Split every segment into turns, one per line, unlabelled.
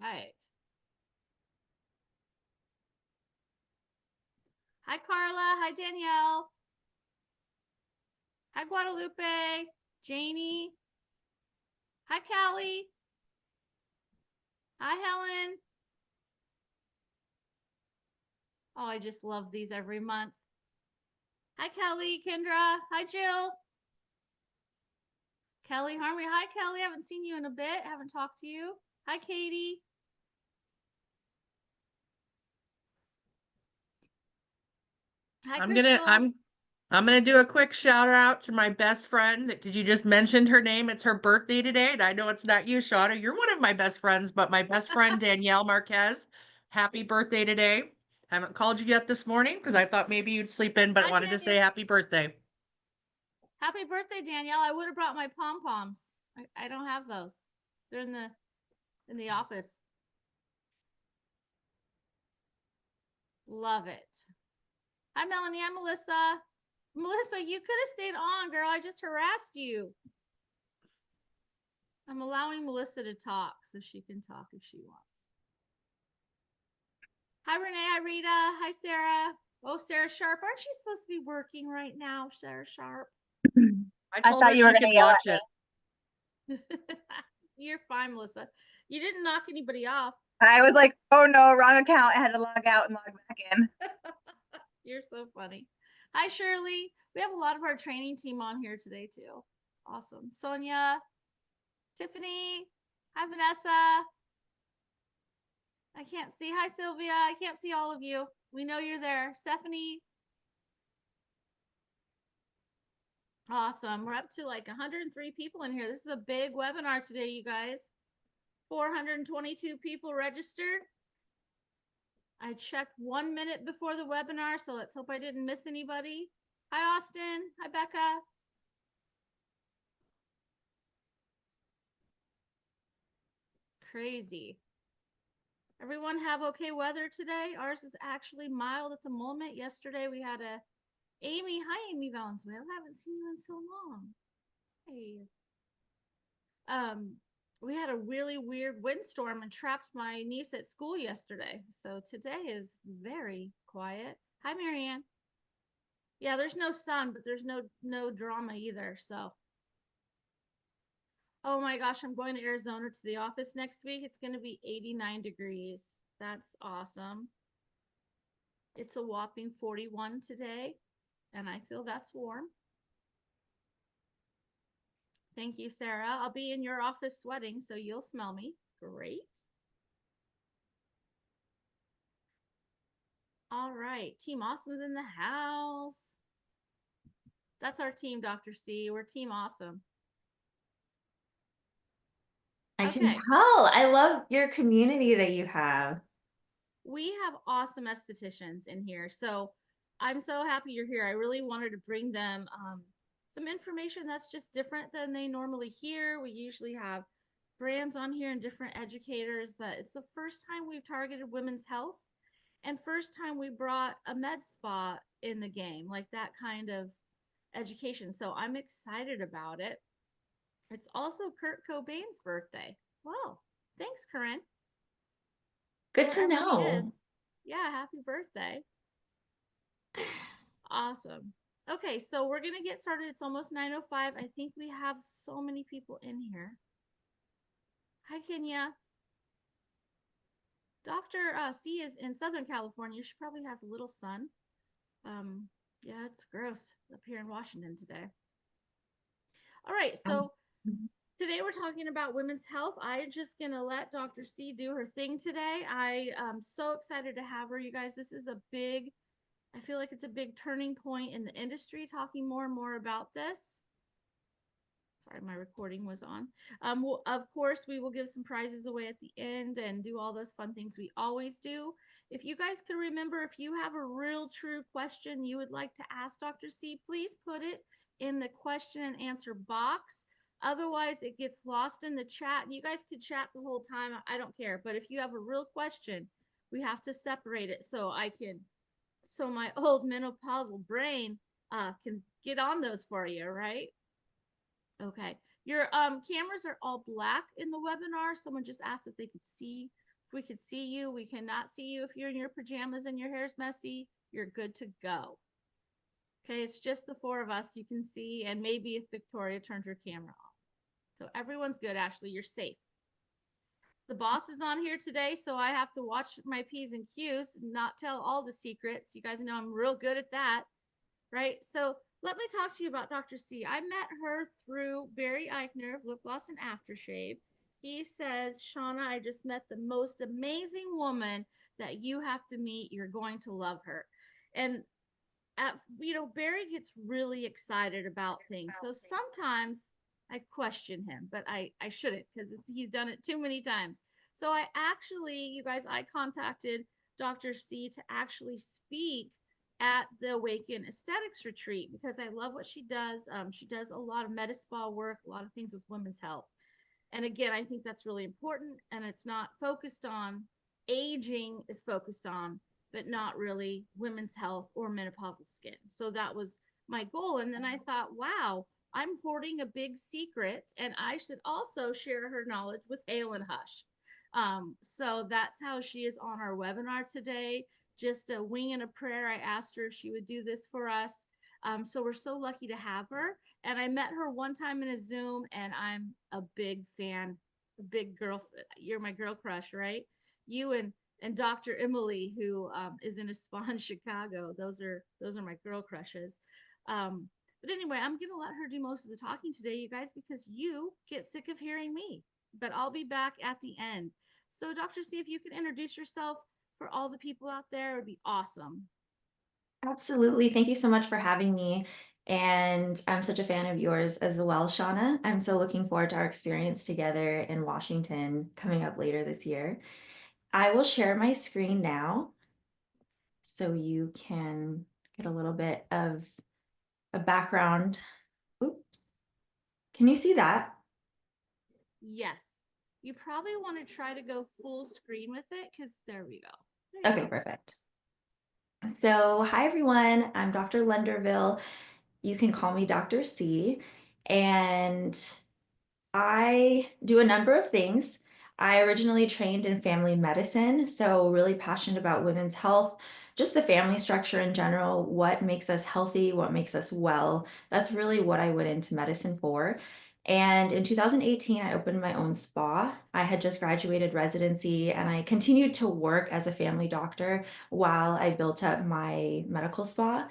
right. Hi, Carla. Hi, Danielle. Hi, Guadalupe. Janie. Hi, Callie. Hi, Helen. Oh, I just love these every month. Hi, Kelly, Kendra. Hi, Jill. Kelly, Harmony. Hi, Kelly. I haven't seen you in a bit. Haven't talked to you. Hi, Katie. Hi, Crystal.
I'm gonna do a quick shout out to my best friend because you just mentioned her name. It's her birthday today, and I know it's not you, Shauna. You're one of my best friends, but my best friend Danielle Marquez. Happy birthday today. Haven't called you yet this morning because I thought maybe you'd sleep in, but
Hi,
wanted to say happy birthday.
Happy birthday, Danielle. I would have brought my pom-poms. I don't have those. They're in the office. Love it. Hi, Melanie. I'm Melissa. Melissa, you could have stayed on, girl. I just harassed you. I'm allowing Melissa to talk so she can talk if she wants. Hi, Renee. Hi, Rita. Hi, Sarah. Oh, Sarah Sharp. Aren't you supposed to be working right now, Sarah Sharp?
I thought you were going to yell at
me. You're fine, Melissa. You didn't knock anybody off.
I was like, oh no, wrong account. I had to log out and log back in.
You're so funny. Hi, Shirley. We have a lot of our training team on here today, too. Awesome. Sonia, Tiffany. Hi, Vanessa. I can't see. Hi, Sylvia. I can't see all of you. We know you're there. Stephanie. Awesome. We're up to like 103 people in here. This is a big webinar today, you guys. 422 people registered. I checked 1 minute before the webinar, so let's hope I didn't miss anybody. Hi, Austin. Hi, Becca. Crazy. Everyone have okay weather today? Ours is actually mild at the moment. Yesterday we had a Amy. Hi, Amy Valenzuela. I haven't seen you in so long. Hey. We had a really weird windstorm and trapped my niece at school yesterday. So today is very quiet. Hi, Marianne. Yeah, there's no sun, but there's no drama either. So, oh my gosh, I'm going to Arizona to the office next week. It's going to be 89 degrees. That's awesome. It's a whopping 41 today, and I feel that's warm. Thank you, Sarah. I'll be in your office sweating, so you'll smell me. Great. All right. Team Awesome's in the house. That's our team, Dr. C. We're Team Awesome.
I can tell. I love your community that you have.
We have awesome estheticians in here. So I'm so happy you're here. I really wanted to bring them some information that's just different than they normally hear. We usually have brands on here and different educators, but it's the first time we've targeted women's health and first time we brought a med spa in the game, like that kind of education. So I'm excited about it. It's also Kurt Cobain's birthday. Wow. Thanks, Corinne.
Good to know.
Yeah, happy birthday. Awesome. Okay, so we're going to get started. It's almost 9:05. I think we have so many people in here. Hi, Kenya. Dr. C is in Southern California. She probably has a little sun. Yeah, it's gross up here in Washington today. All right, so today we're talking about women's health. I'm just going to let Dr. C do her thing today. I am so excited to have her, you guys. This is I feel like it's a big turning point in the industry, talking more and more about this. Sorry, my recording was on. Of course, we will give some prizes away at the end and do all those fun things we always do. If you guys can remember, if you have a real true question you would like to ask Dr. C, please put it in the question and answer box. Otherwise, it gets lost in the chat. You guys could chat the whole time. I don't care. But if you have a real question, we have to separate it so my old menopausal brain can get on those for you, right? Okay. Your cameras are all black in the webinar. Someone just asked if we could see you. We cannot see you if you're in your pajamas and your hair's messy. You're good to go. Okay, it's just the 4 of us you can see, and maybe if Victoria turns her camera on. So everyone's good, Ashley. You're safe. The boss is on here today, so I have to watch my P's and Q's, not tell all the secrets. You guys know I'm real good at that, right? So let me talk to you about Dr. C. I met her through Barry Eichner of Lipgloss and Aftershave. He says, Shauna, I just met the most amazing woman that you have to meet. You're going to love her. And Barry gets really excited about things. So sometimes I question him, but I shouldn't, because he's done it too many times. So I contacted Dr. C to actually speak at the Awaken Aesthetics Retreat, because I love what she does. She does a lot of med spa work, a lot of things with women's health. And again, I think that's really important, and it's not focused on aging, is focused on, but not really women's health or menopausal skin. So that was my goal. And then I thought, wow, I'm hoarding a big secret, and I should also share her knowledge with Hale Hush. So that's how she is on our webinar today. Just a wing and a prayer. I asked her if she would do this for us. So we're so lucky to have her. And I met her one time in a Zoom, and I'm a big fan, a big girl. You're my girl crush, right? You and Dr. Emily, who is in a spa in Chicago. Those are my girl crushes. But anyway, I'm gonna let her do most of the talking today, you guys, because you get sick of hearing me. But I'll be back at the end. So Dr. C, if you could introduce yourself for all the people out there, it would be awesome.
Absolutely. Thank you so much for having me. And I'm such a fan of yours as well, Shauna. I'm so looking forward to our experience together in Washington coming up later this year. I will share my screen now so you can get a little bit of a background. Oops. Can you see that?
Yes. You probably want to try to go full screen with it, because there we go. There you
Okay,
go.
perfect. So, hi everyone. I'm Dr. Lunderville. You can call me Dr. C. And I do a number of things. I originally trained in family medicine, so really passionate about women's health, just the family structure in general, what makes us healthy, what makes us well. That's really what I went into medicine for. And in 2018, I opened my own spa. I had just graduated residency, and I continued to work as a family doctor while I built up my medical spa.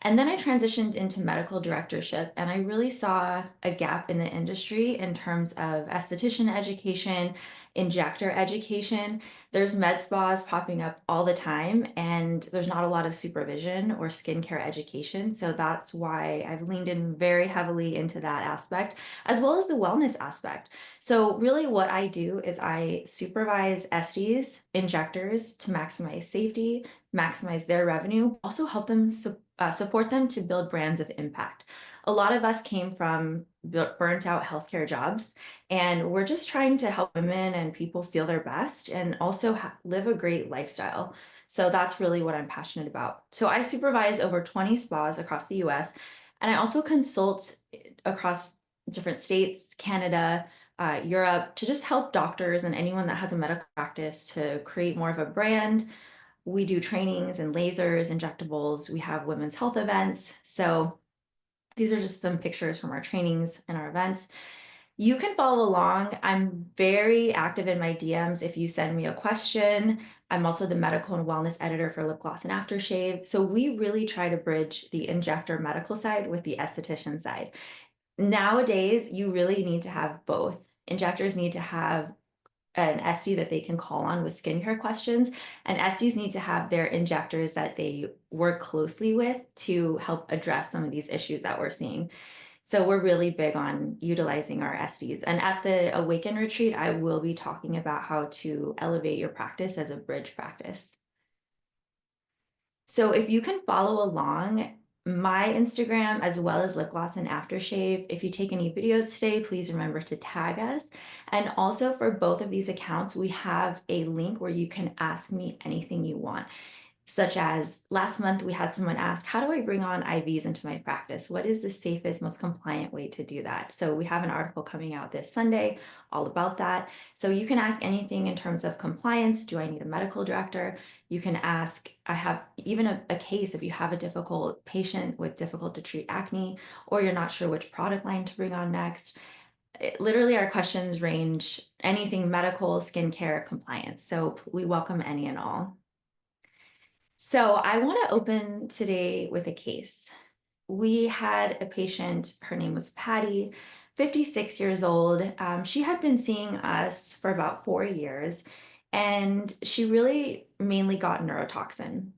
And then I transitioned into medical directorship, and I really saw a gap in the industry in terms of esthetician education, injector education. There's med spas popping up all the time, and there's not a lot of supervision or skincare education. So that's why I've leaned in very heavily into that aspect, as well as the wellness aspect. So really what I do is I supervise esties, injectors, to maximize safety, maximize their revenue, also help them support them to build brands of impact. A lot of us came from burnt out healthcare jobs, and we're just trying to help women and people feel their best and also live a great lifestyle. So that's really what I'm passionate about. So I supervise over 20 spas across the US, and I also consult across different states, Canada, Europe, to just help doctors and anyone that has a medical practice to create more of a brand. We do trainings and lasers, injectables. We have women's health events. So these are just some pictures from our trainings and our events. You can follow along. I'm very active in my DMs if you send me a question. I'm also the medical and wellness editor for Lipgloss and Aftershave. So we really try to bridge the injector medical side with the esthetician side. Nowadays, you really need to have both. Injectors need to have an esty that they can call on with skincare questions, and esties need to have their injectors that they work closely with to help address some of these issues that we're seeing. So we're really big on utilizing our esties. And at the Awaken retreat, I will be talking about how to elevate your practice as a bridge practice. So if you can follow along, my Instagram as well as Lipgloss and Aftershave. If you take any videos today, please remember to tag us. And also for both of these accounts, we have a link where you can ask me anything you want. such as last month we had someone ask, how do I bring on IVs into my practice? What is the safest, most compliant way to do that? So we have an article coming out this Sunday all about that. So you can ask anything in terms of compliance. Do I need a medical director? You can ask, I have even a case if you have a difficult patient with difficult to treat acne, or you're not sure which product line to bring on next. Literally our questions range anything medical, skincare, compliance. So we welcome any and all. So I want to open today with a case. We had a patient, her name was Patty, 56 years old. She had been seeing us for about 4 years, and she really mainly got neurotoxin.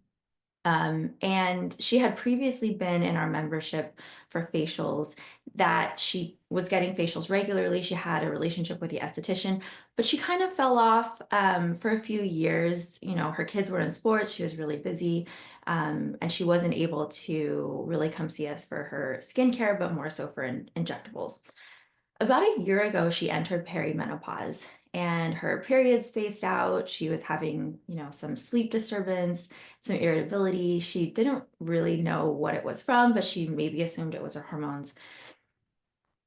And she had previously been in our membership for facials, that she was getting facials regularly. She had a relationship with the esthetician, but she kind of fell off for a few years. You know, her kids were in sports, she was really busy, and she wasn't able to really come see us for her skincare, but more so for injectables. About a year ago, she entered perimenopause and her periods spaced out. She was having, some sleep disturbance, some irritability. She didn't really know what it was from, but she maybe assumed it was her hormones.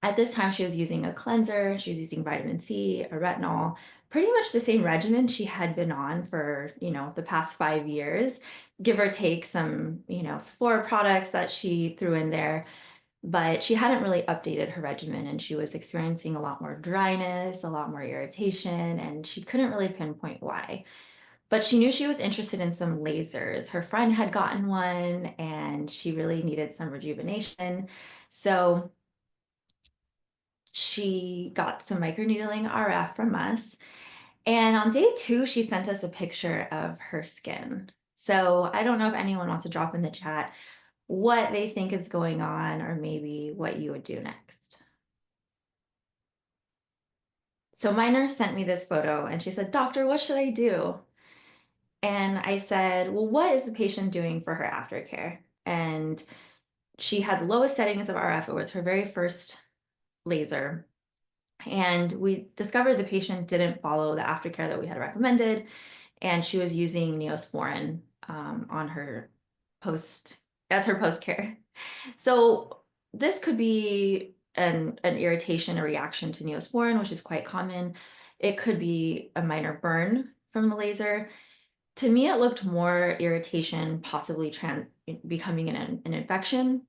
At this time, she was using a cleanser, she was using vitamin C, a retinol, pretty much the same regimen she had been on for, the past 5 years, give or take some, Sephora products that she threw in there. But she hadn't really updated her regimen, and she was experiencing a lot more dryness, a lot more irritation, and she couldn't really pinpoint why. But she knew she was interested in some lasers. Her friend had gotten one and she really needed some rejuvenation. So she got some microneedling RF from us. And on day 2, she sent us a picture of her skin. So I don't know if anyone wants to drop in the chat what they think is going on, or maybe what you would do next. So my nurse sent me this photo and she said, "Doctor, what should I do?" And I said, "Well, what is the patient doing for her aftercare?" And she had the lowest settings of RF. It was her very first laser. And we discovered the patient didn't follow the aftercare that we had recommended, and she was using Neosporin on her as her post care. So this could be an irritation, a reaction to Neosporin, which is quite common. It could be a minor burn from the laser. To me, it looked more irritation, possibly becoming an infection.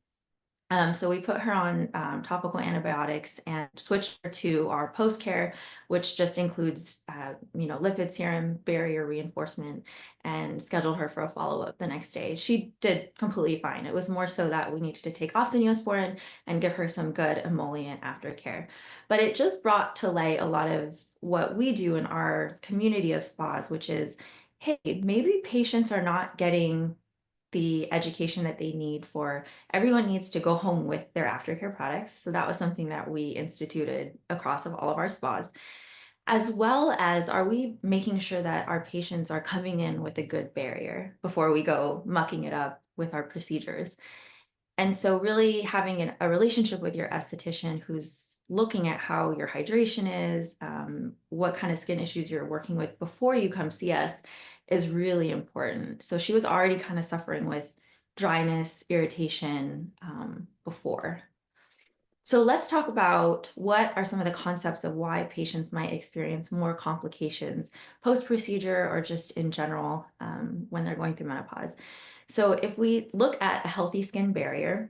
So we put her on topical antibiotics and switched her to our post care, which just includes, lipid serum, barrier reinforcement, and scheduled her for a follow-up the next day. She did completely fine. It was more so that we needed to take off the Neosporin and give her some good emollient aftercare. But it just brought to light a lot of what we do in our community of spas, which is, hey, maybe patients are not getting the education that they need for everyone needs to go home with their aftercare products. So that was something that we instituted across all of our spas, as well as, are we making sure that our patients are coming in with a good barrier before we go mucking it up with our procedures. And so really having a relationship with your esthetician who's looking at how your hydration is, what kind of skin issues you're working with before you come see us, is really important. So she was already kind of suffering with dryness, irritation before. So let's talk about what are some of the concepts of why patients might experience more complications post-procedure or just in general when they're going through menopause. So if we look at a healthy skin barrier,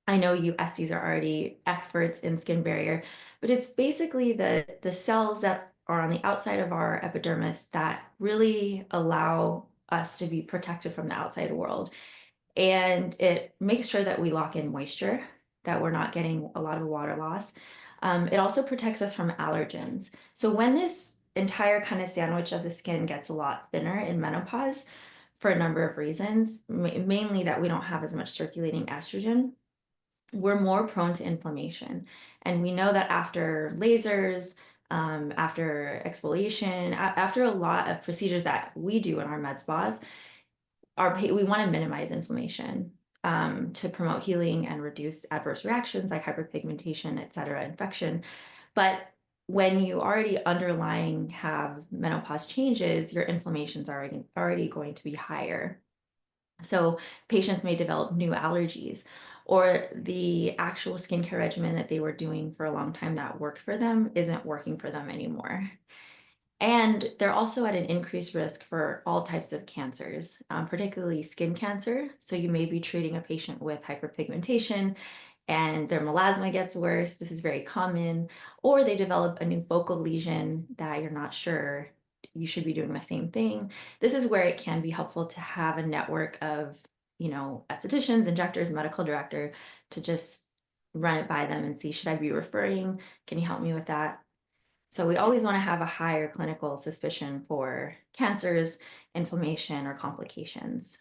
I know you Esties are already experts in skin barrier, but it's basically the cells that are on the outside of our epidermis that really allow us to be protected from the outside world. And it makes sure that we lock in moisture, that we're not getting a lot of water loss. It also protects us from allergens. So when this entire kind of sandwich of the skin gets a lot thinner in menopause, for a number of reasons, mainly that we don't have as much circulating estrogen, we're more prone to inflammation. And we know that after lasers, after exfoliation, after a lot of procedures that we do in our med spas, we want to minimize inflammation to promote healing and reduce adverse reactions like hyperpigmentation, et cetera, infection. But when you already underlying have menopause changes, your inflammation's already going to be higher. So patients may develop new allergies, or the actual skincare regimen that they were doing for a long time that worked for them isn't working for them anymore. And they're also at an increased risk for all types of cancers, particularly skin cancer. So you may be treating a patient with hyperpigmentation and their melasma gets worse. This is very common. Or they develop a new focal lesion that you're not sure you should be doing the same thing. This is where it can be helpful to have a network of, estheticians, injectors, medical director to just run it by them and see, should I be referring? Can you help me with that? So we always want to have a higher clinical suspicion for cancers, inflammation, or complications.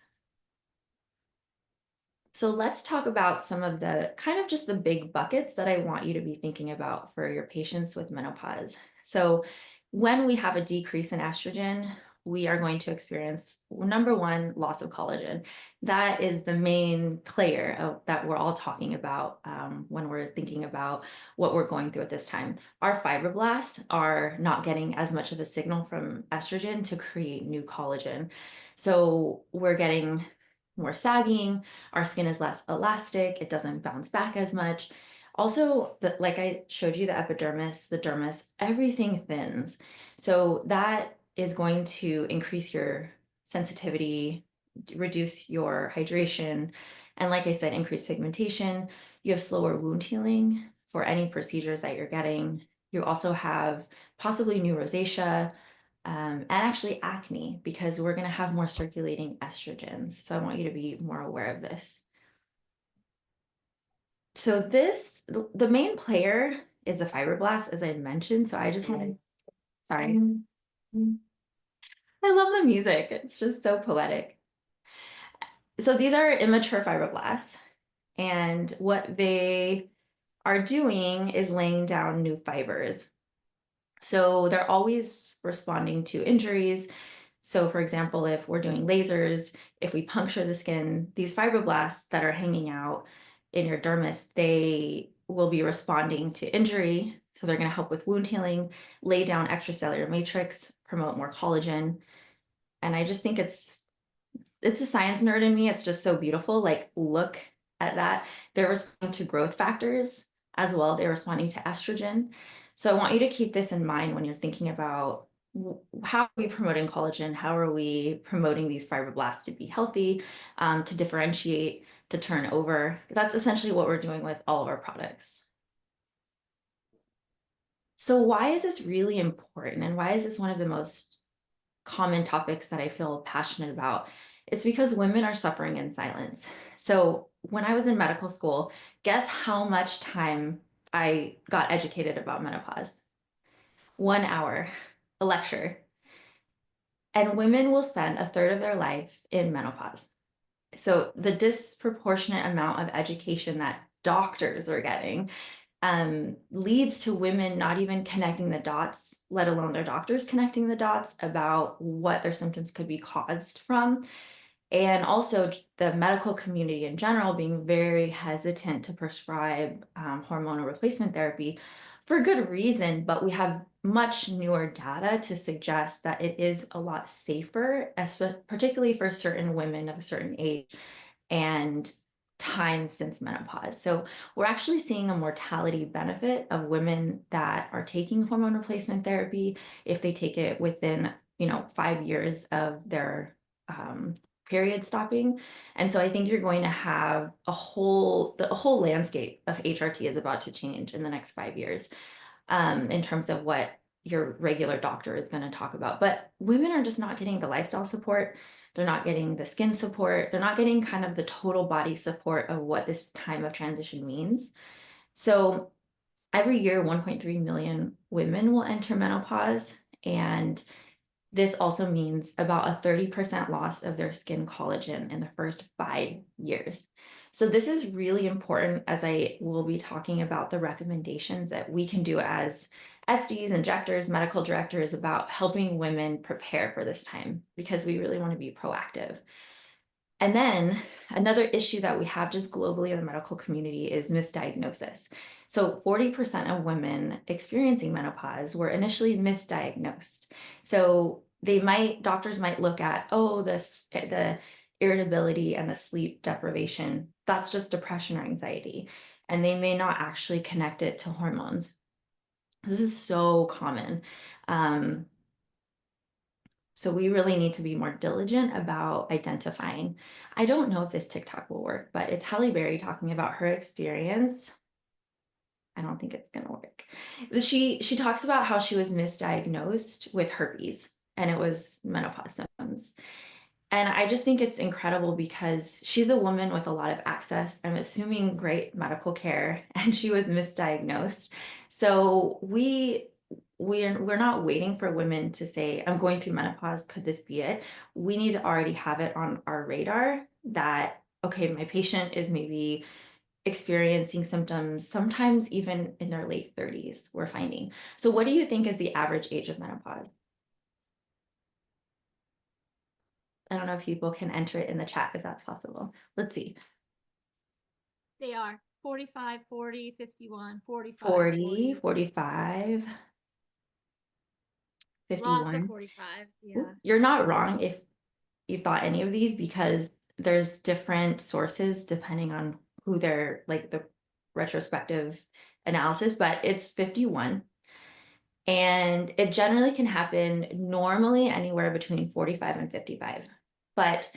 So let's talk about some of the kind of just the big buckets that I want you to be thinking about for your patients with menopause. So when we have a decrease in estrogen, we are going to experience, number one, loss of collagen. That is the main player that we're all talking about when we're thinking about what we're going through at this time. Our fibroblasts are not getting as much of a signal from estrogen to create new collagen. So we're getting more sagging, our skin is less elastic, it doesn't bounce back as much. Also, like I showed you, the epidermis, the dermis, everything thins. So that is going to increase your sensitivity, reduce your hydration, and like I said, increase pigmentation. You have slower wound healing for any procedures that you're getting. You also have possibly new rosacea, and actually acne, because we're going to have more circulating estrogens. So I want you to be more aware of this. So the main player is the fibroblast, as I mentioned. So I just want to, sorry. I love the music. It's just so poetic. So these are immature fibroblasts, and what they are doing is laying down new fibers. So they're always responding to injuries. So for example, if we're doing lasers, if we puncture the skin, these fibroblasts that are hanging out in your dermis, they will be responding to injury. So they're going to help with wound healing, lay down extracellular matrix, promote more collagen. And I just think it's a science nerd in me. It's just so beautiful. Like, look at that. They're responding to growth factors as well. They're responding to estrogen. So I want you to keep this in mind when you're thinking about how are we promoting collagen? How are we promoting these fibroblasts to be healthy, to differentiate, to turn over? That's essentially what we're doing with all of our products. So why is this really important? And why is this one of the most common topics that I feel passionate about? It's because women are suffering in silence. So when I was in medical school, guess how much time I got educated about menopause? 1 hour, a lecture. And women will spend a third of their life in menopause. So the disproportionate amount of education that doctors are getting leads to women not even connecting the dots, let alone their doctors connecting the dots about what their symptoms could be caused from. And also the medical community in general being very hesitant to prescribe hormonal replacement therapy for good reason, but we have much newer data to suggest that it is a lot safer, particularly for certain women of a certain age and time since menopause. So we're actually seeing a mortality benefit of women that are taking hormone replacement therapy if they take it within 5 years of their period stopping. And so I think you're going to have the whole landscape of HRT is about to change in the next 5 years in terms of what your regular doctor is going to talk about. But women are just not getting the lifestyle support. They're not getting the skin support. They're not getting kind of the total body support of what this time of transition means. So every year, 1.3 million women will enter menopause, and this also means about a 30% loss of their skin collagen in the first 5 years. So this is really important, as I will be talking about the recommendations that we can do as SDs, injectors, medical directors about helping women prepare for this time, because we really want to be proactive. And then another issue that we have just globally in the medical community is misdiagnosis. So 40% of women experiencing menopause were initially misdiagnosed. So doctors might look at, the irritability and the sleep deprivation, that's just depression or anxiety. And they may not actually connect it to hormones. This is so common. So we really need to be more diligent about identifying. I don't know if this TikTok will work, but it's Halle Berry talking about her experience. I don't think it's gonna work. She talks about how she was misdiagnosed with herpes and it was menopause symptoms. And I just think it's incredible because she's a woman with a lot of access, I'm assuming great medical care, and she was misdiagnosed. So we're not waiting for women to say, I'm going through menopause, could this be it? We need to already have it on our radar that, okay, my patient is maybe experiencing symptoms, sometimes even in their late 30s, we're finding. So what do you think is the average age of menopause? I don't know if people can enter it in the chat if that's possible. Let's see.
They are 45, 40, 51, 45,
40, 45,
Lots of
51.
45s. Yeah.
Ooh, you're not wrong if you thought any of these because there's different sources depending on who they're like the retrospective analysis, but it's 51. And it generally can happen normally anywhere between 45 and 55. But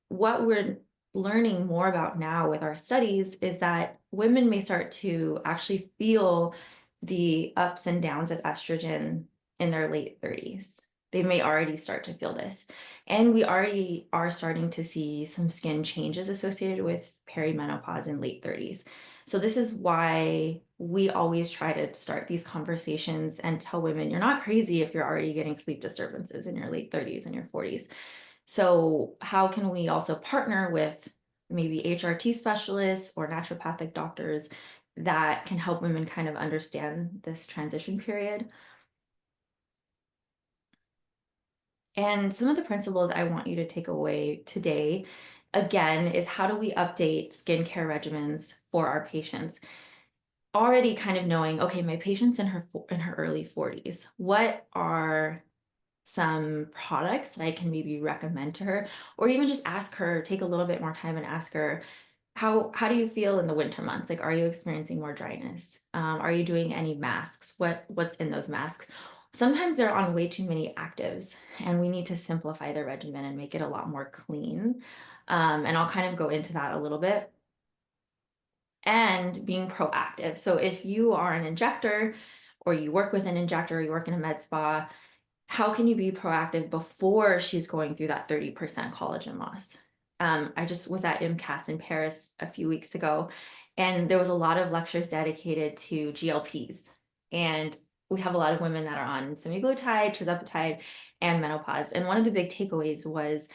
what we're learning more about now with our studies is that women may start to actually feel the ups and downs of estrogen in their late 30s. They may already start to feel this. And we already are starting to see some skin changes associated with perimenopause in late 30s. So this is why we always try to start these conversations and tell women, you're not crazy if you're already getting sleep disturbances in your late 30s and your 40s. So how can we also partner with maybe HRT specialists or naturopathic doctors that can help women kind of understand this transition period? And some of the principles I want you to take away today, again, is how do we update skincare regimens for our patients? Already kind of knowing, okay, my patient's in her early 40s. What are some products that I can maybe recommend to her, or even just ask her, take a little bit more time and ask her, how do you feel in the winter months? Like, are you experiencing more dryness? Are you doing any masks? What's in those masks? Sometimes they're on way too many actives and we need to simplify their regimen and make it a lot more clean. And I'll kind of go into that a little bit. And being proactive. So if you are an injector or you work with an injector, or you work in a med spa, how can you be proactive before she's going through that 30% collagen loss? I just was at IMCAS in Paris a few weeks ago, and there was a lot of lectures dedicated to GLPs. And we have a lot of women that are on semaglutide, tirzepatide, and menopause. And one of the big takeaways was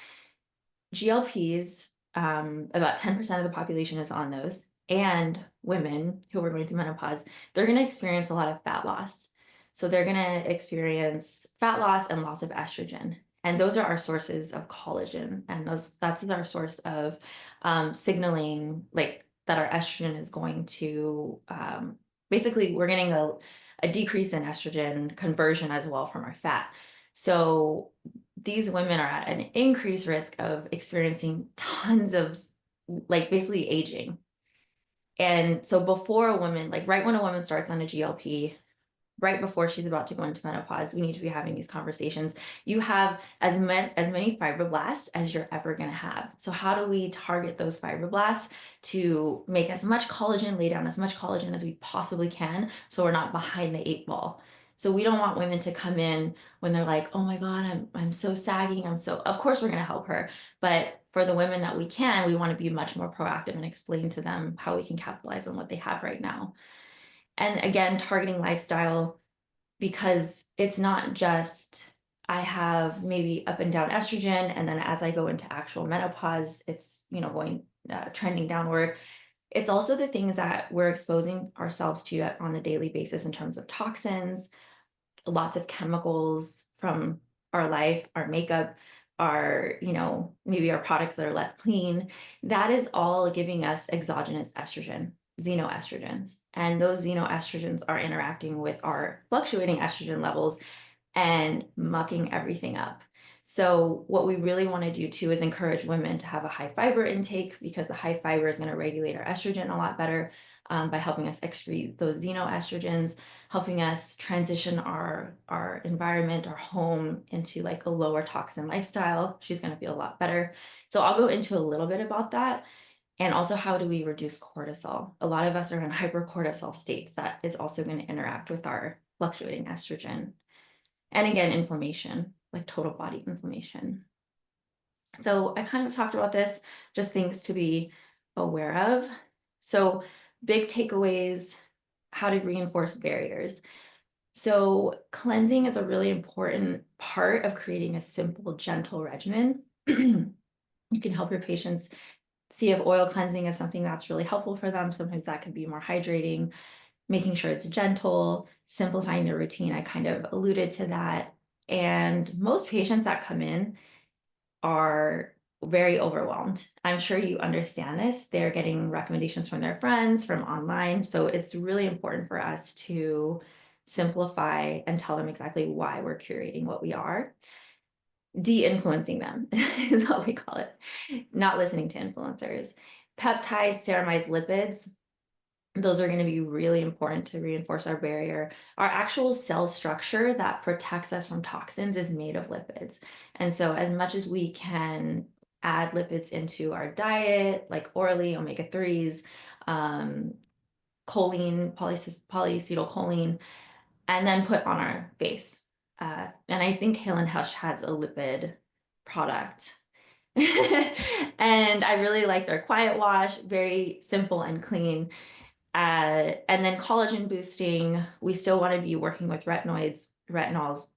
GLPs, about 10% of the population is on those, and women who are going through menopause, they're going to experience a lot of fat loss. So they're going to experience fat loss and loss of estrogen. And those are our sources of collagen. And that's our source of signaling like that our estrogen is going to, basically we're getting a decrease in estrogen conversion as well from our fat. So these women are at an increased risk of experiencing tons of like basically aging. And so before a woman, like right when a woman starts on a GLP, right before she's about to go into menopause, we need to be having these conversations. You have as many fibroblasts as you're ever going to have. So how do we target those fibroblasts to make as much collagen, lay down as much collagen as we possibly can, so we're not behind the 8 ball? So we don't want women to come in when they're like, oh my God, I'm so sagging. Of course we're going to help her. But for the women that we can, we want to be much more proactive and explain to them how we can capitalize on what they have right now. And again, targeting lifestyle, because it's not just I have maybe up and down estrogen, and then as I go into actual menopause, it's going trending downward. It's also the things that we're exposing ourselves to on a daily basis in terms of toxins, lots of chemicals from our life, our makeup, our, maybe our products that are less clean. That is all giving us exogenous estrogen, xenoestrogens. And those xenoestrogens are interacting with our fluctuating estrogen levels, and mucking everything up. So what we really want to do too is encourage women to have a high fiber intake, because the high fiber is going to regulate our estrogen a lot better, by helping us excrete those xenoestrogens, helping us transition our environment, our home, into like a lower toxin lifestyle. She's going to feel a lot better. So I'll go into a little bit about that. And also, how do we reduce cortisol? A lot of us are in hypercortisol states. That is also going to interact with our fluctuating estrogen. And again, inflammation, like total body inflammation. So I kind of talked about this, just things to be aware of. So big takeaways, how to reinforce barriers. So cleansing is a really important part of creating a simple, gentle regimen. You can help your patients see if oil cleansing is something that's really helpful for them. Sometimes that could be more hydrating, making sure it's gentle, simplifying their routine. I kind of alluded to that. And most patients that come in are very overwhelmed. I'm sure you understand this. They're getting recommendations from their friends, from online. So it's really important for us to simplify and tell them exactly why we're curating what we are. De-influencing them is what we call it. Not listening to influencers. Peptides, ceramides, lipids, those are going to be really important to reinforce our barrier. Our actual cell structure that protects us from toxins is made of lipids. And so as much as we can add lipids into our diet, like orally, omega-3s, choline, polyacetylcholine, and then put on our face. And I think Hale Hush has a lipid product. And I really like their quiet wash, very simple and clean. And then collagen boosting, we still want to be working with retinols,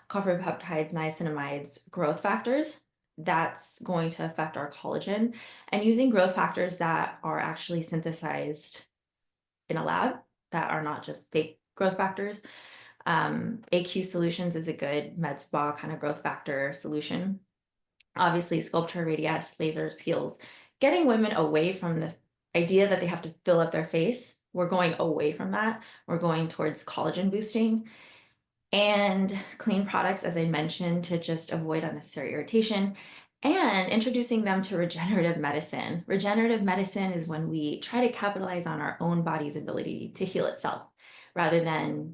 copper peptides, niacinamides, growth factors. That's going to affect our collagen, and using growth factors that are actually synthesized in a lab, that are not just fake growth factors. AQ Solutions is a good med spa kind of growth factor solution. Obviously, Sculpture, Radiesse, lasers, peels, getting women away from the idea that they have to fill up their face. We're going away from that. We're going towards collagen boosting and clean products, as I mentioned, to just avoid unnecessary irritation, and introducing them to regenerative medicine. Regenerative medicine is when we try to capitalize on our own body's ability to heal itself, rather than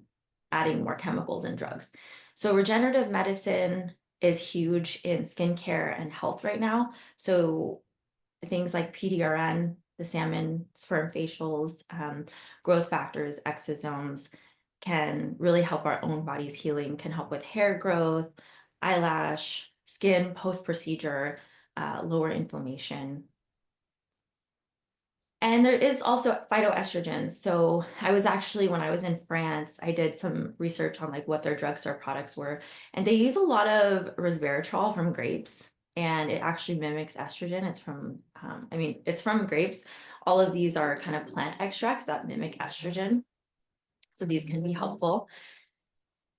adding more chemicals and drugs. So regenerative medicine is huge in skincare and health right now. So things like PDRN, the salmon sperm facials, growth factors, exosomes, can really help our own body's healing, can help with hair growth, eyelash, skin post-procedure, lower inflammation. And there is also phytoestrogens. So I was actually, when I was in France, I did some research on like what their drugstore products were. And they use a lot of resveratrol from grapes, and it actually mimics estrogen. It's from, it's from grapes. All of these are kind of plant extracts that mimic estrogen. So these can be helpful.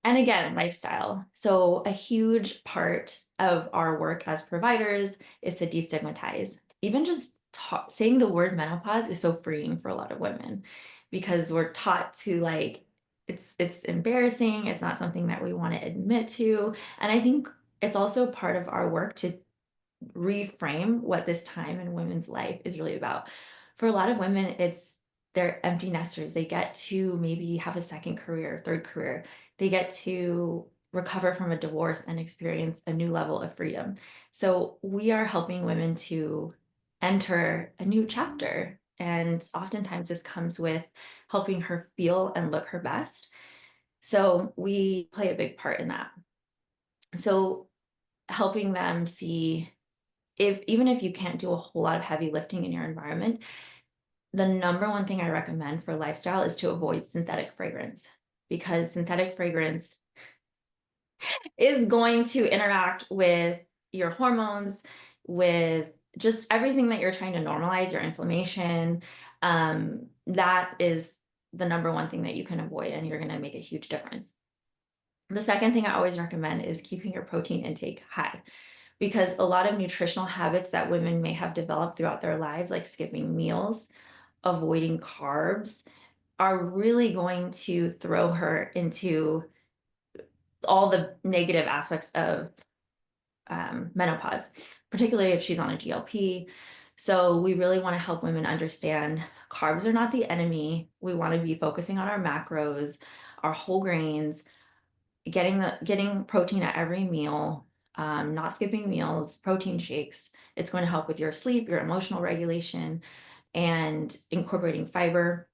And again, lifestyle. So a huge part of our work as providers is to destigmatize. Even just saying the word menopause is so freeing for a lot of women, because we're taught to like, it's embarrassing. It's not something that we want to admit to. And I think it's also part of our work to reframe what this time in women's life is really about. For a lot of women, they're empty nesters. They get to maybe have a second career, third career. They get to recover from a divorce and experience a new level of freedom. So we are helping women to enter a new chapter. And oftentimes this comes with helping her feel and look her best. So we play a big part in that. So helping them see, even if you can't do a whole lot of heavy lifting in your environment, the number one thing I recommend for lifestyle is to avoid synthetic fragrance, because synthetic fragrance is going to interact with your hormones, with just everything that you're trying to normalize, your inflammation. That is the number one thing that you can avoid, and you're going to make a huge difference. The second thing I always recommend is keeping your protein intake high, because a lot of nutritional habits that women may have developed throughout their lives, like skipping meals, avoiding carbs, are really going to throw her into all the negative aspects of menopause, particularly if she's on a GLP. So we really want to help women understand carbs are not the enemy. We want to be focusing on our macros, our whole grains, getting protein at every meal, not skipping meals, protein shakes. It's going to help with your sleep, your emotional regulation, and incorporating fiber.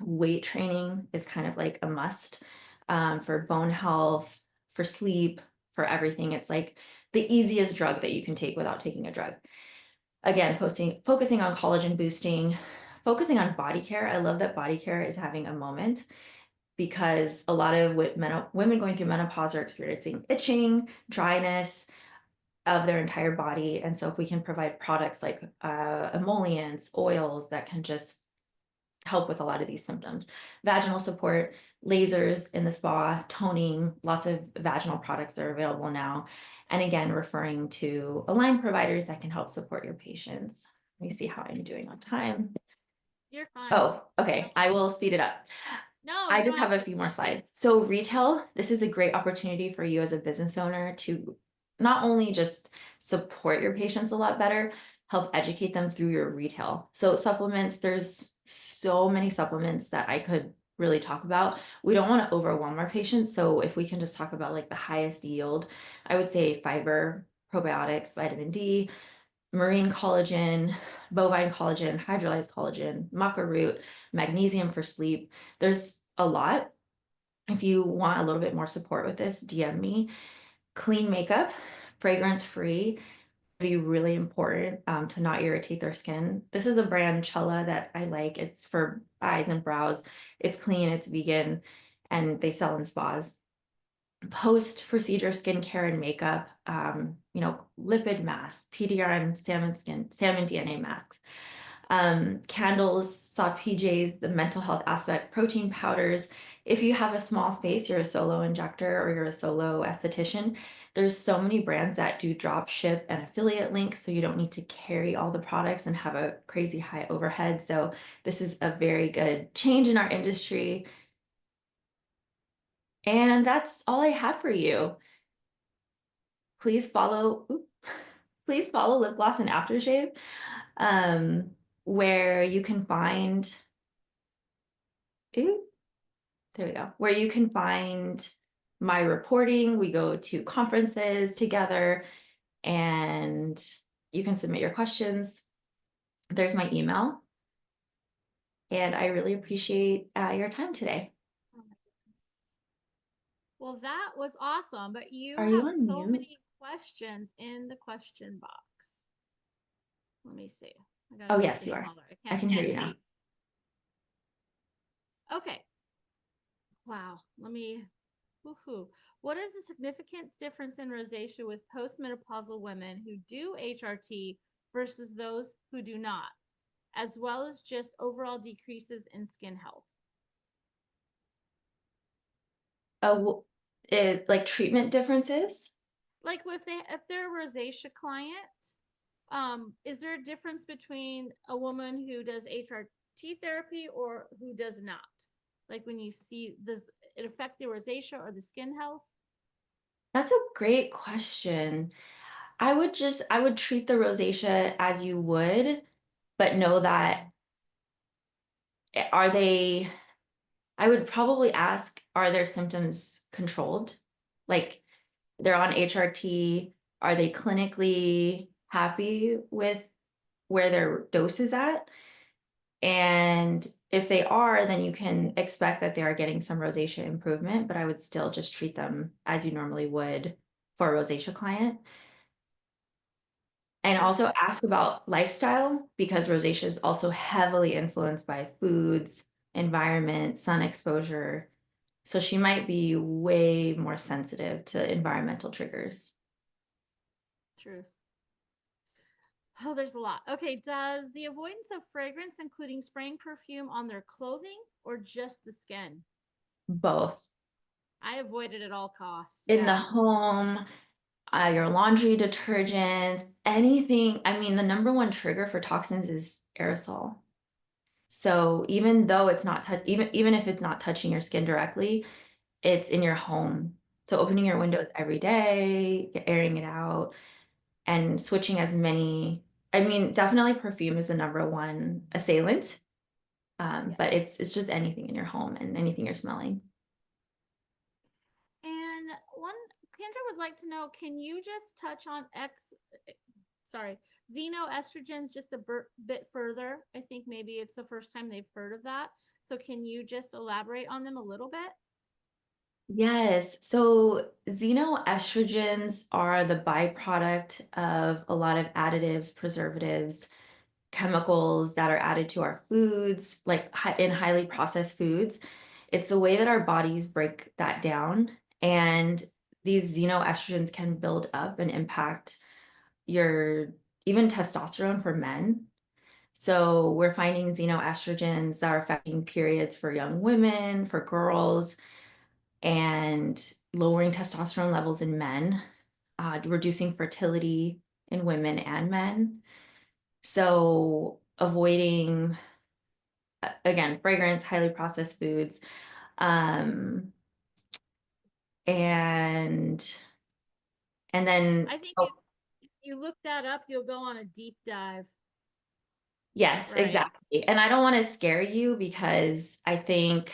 Weight training is kind of like a must for bone health, for sleep, for everything. It's like the easiest drug that you can take without taking a drug. Again, focusing on collagen boosting, focusing on body care. I love that body care is having a moment, because a lot of women going through menopause are experiencing itching, dryness of their entire body. And so if we can provide products like emollients, oils that can just help with a lot of these symptoms, vaginal support, lasers in the spa, toning, lots of vaginal products are available now. And again, referring to aligned providers that can help support your patients. Let me see how I'm doing on time.
You're fine.
Oh, okay. I will speed it up.
No,
I
you
just
don't
have a few more slides. So retail, this is a great opportunity for you as a business owner to not only just support your patients a lot better, help educate them through your retail. So supplements, there's so many supplements that I could really talk about. We don't want to overwhelm our patients. So if we can just talk about like the highest yield, I would say fiber, probiotics, vitamin D, marine collagen, bovine collagen, hydrolyzed collagen, maca root, magnesium for sleep. There's a lot. If you want a little bit more support with this, DM me. Clean makeup, fragrance free, be really important to not irritate their skin. This is a brand Chella that I like. It's for eyes and brows. It's clean, it's vegan, and they sell in spas. Post-procedure skincare and makeup, lipid masks, PDRN, salmon DNA masks, candles, soft PJs, the mental health aspect, protein powders. If you have a small space, you're a solo injector or you're a solo esthetician, there's so many brands that do drop ship and affiliate links, so you don't need to carry all the products and have a crazy high overhead. So this is a very good change in our industry. And that's all I have for you. Please follow Lipgloss and Aftershave, where you can find, there we go, where you can find my reporting. We go to conferences together and you can submit your questions. There's my email. And I really appreciate your time today.
Oh my goodness. Well, that was awesome, but you
Are
have
you on
so
mute?
many questions in the question box. Let me see. I gotta
Oh,
make
yes,
this
you are.
smaller.
I can hear you
see.
now.
Okay. Wow. Let me. Woohoo. What is the significant difference in rosacea with postmenopausal women who do HRT versus those who do not, as well as just overall decreases in skin health?
Like treatment differences?
Like if they're a rosacea client, is there a difference between a woman who does HRT therapy or who does not? Like when you see, does it affect the rosacea or the skin health?
That's a great question. I would treat the rosacea as you would, but know that are they, I would probably ask, are their symptoms controlled? Like they're on HRT, are they clinically happy with where their dose is at? And if they are, then you can expect that they are getting some rosacea improvement, but I would still just treat them as you normally would for a rosacea client. And also ask about lifestyle, because rosacea is also heavily influenced by foods, environment, sun exposure. So she might be way more sensitive to environmental triggers.
Truth. Oh, there's a lot. Okay, does the avoidance of fragrance, including spraying perfume on their clothing or just the skin?
Both.
I avoid it at all costs.
In the
Yeah.
home, your laundry detergent, anything. I mean, the number one trigger for toxins is aerosol. So even though it's not even if it's not touching your skin directly, it's in your home. So opening your windows every day, airing it out, and switching as many. I mean, definitely perfume is the number one assailant, but it's just anything in your home and anything you're smelling.
And Kendra would like to know, can you just touch on xenoestrogens just a bit further? I think maybe it's the first time they've heard of that. So can you just elaborate on them a little bit?
Yes. So xenoestrogens are the byproduct of a lot of additives, preservatives, chemicals that are added to our foods, like in highly processed foods. It's the way that our bodies break that down. And these xenoestrogens can build up and impact your even testosterone for men. So we're finding xenoestrogens that are affecting periods for young women, for girls, and lowering testosterone levels in men, reducing fertility in women and men. So avoiding, again, fragrance, highly processed foods, um, and then
I think if you look that up, you'll go on a deep dive.
yes,
Right.
exactly. And I don't want to scare you because I think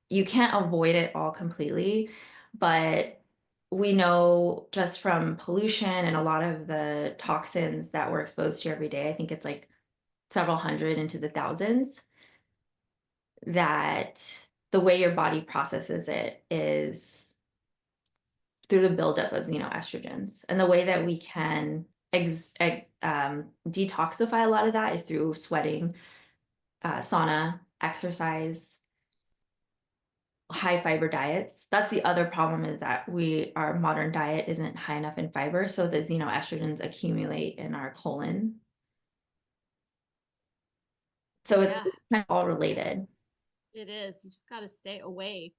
you can't avoid it all completely, but we know just from pollution and a lot of the toxins that we're exposed to every day, I think it's like several hundred into the thousands, that the way your body processes it is through the buildup of xenoestrogens. And the way that we can detoxify a lot of that is through sweating, sauna, exercise, high fiber diets. That's the other problem, is that our modern diet isn't high enough in fiber, so the xenoestrogens accumulate in our colon. So it's kind of all related.
It is. You just got to stay away.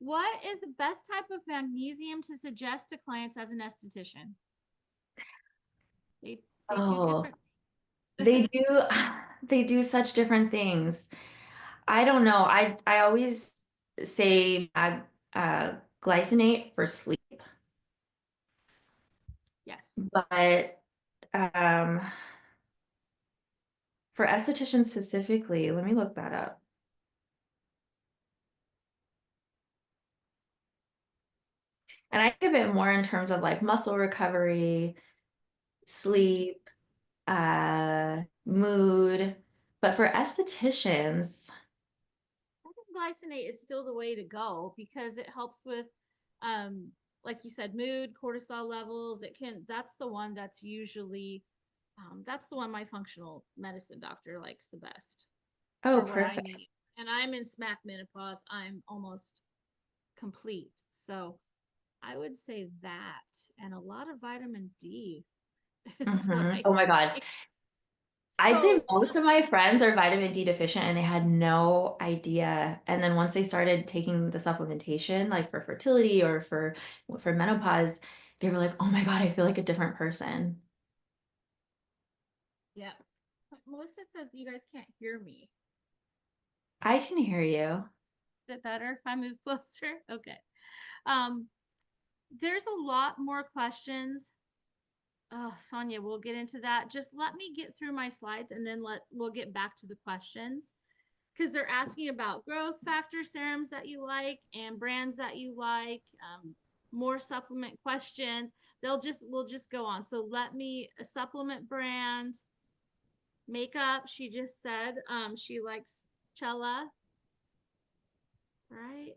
What is the best type of magnesium to suggest to clients as an esthetician? They do different.
They do they do such different things. I don't know. I always say glycinate for sleep.
Yes.
But for estheticians specifically, let me look that up. And I give it more in terms of like muscle recovery, sleep, mood. But for estheticians,
I think glycinate is still the way to go because it helps with, like you said, mood, cortisol levels. That's the one that's usually, that's the one my functional medicine doctor likes the best
oh,
for what I
perfect.
need. And I'm in smack menopause. I'm almost complete. So I would say that and a lot of vitamin D. It's what I
Oh my God.
take.
I'd say
So
most of my friends are vitamin D deficient and they had no idea. And then once they started taking the supplementation, like for fertility or for menopause, they were like, oh my God, I feel like a different person.
yeah. Melissa says you guys can't hear me.
I can hear you.
Is it better if I move closer? Okay. Um, there's a lot more questions. Oh, Sonia, we'll get into that. Just let me get through my slides and then we'll get back to the questions. Because they're asking about growth factor serums that you like and brands that you like, more supplement questions. We'll just go on. So a supplement brand, makeup. She just said she likes Cella, right?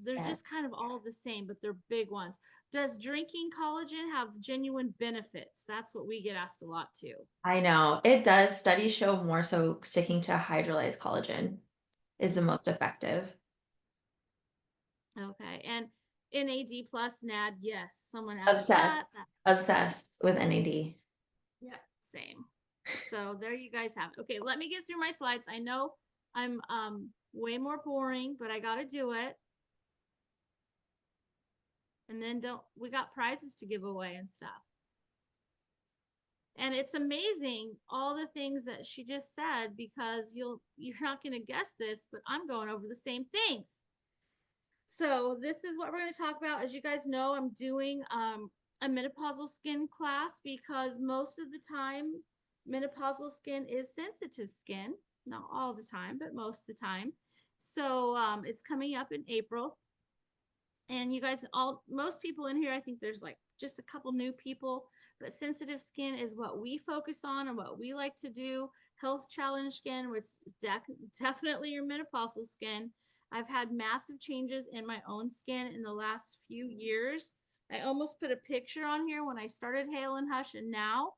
They're just kind of all the same, but they're big ones. Does drinking collagen have genuine benefits? That's what we get asked a lot too.
I know it does. Studies show more so sticking to hydrolyzed collagen is the most effective.
Okay. And NAD plus NAD, yes. Someone asked
Obsessed with NAD.
Yeah, same. So there you guys have it. Okay, let me get through my slides. I know I'm way more boring, but I gotta do it. And then we got prizes to give away and stuff. And it's amazing all the things that she just said, because you're not gonna guess this, but I'm going over the same things. So this is what we're going to talk about. As you guys know, I'm doing a menopausal skin class because most of the time, menopausal skin is sensitive skin. Not all the time, but most of the time. So it's coming up in April. And you guys most people in here, I think there's like just a couple new people, but sensitive skin is what we focus on and what we like to do. Health challenge skin, which is definitely your menopausal skin. I've had massive changes in my own skin in the last few years. I almost put a picture on here when I started Hale and Hush and now,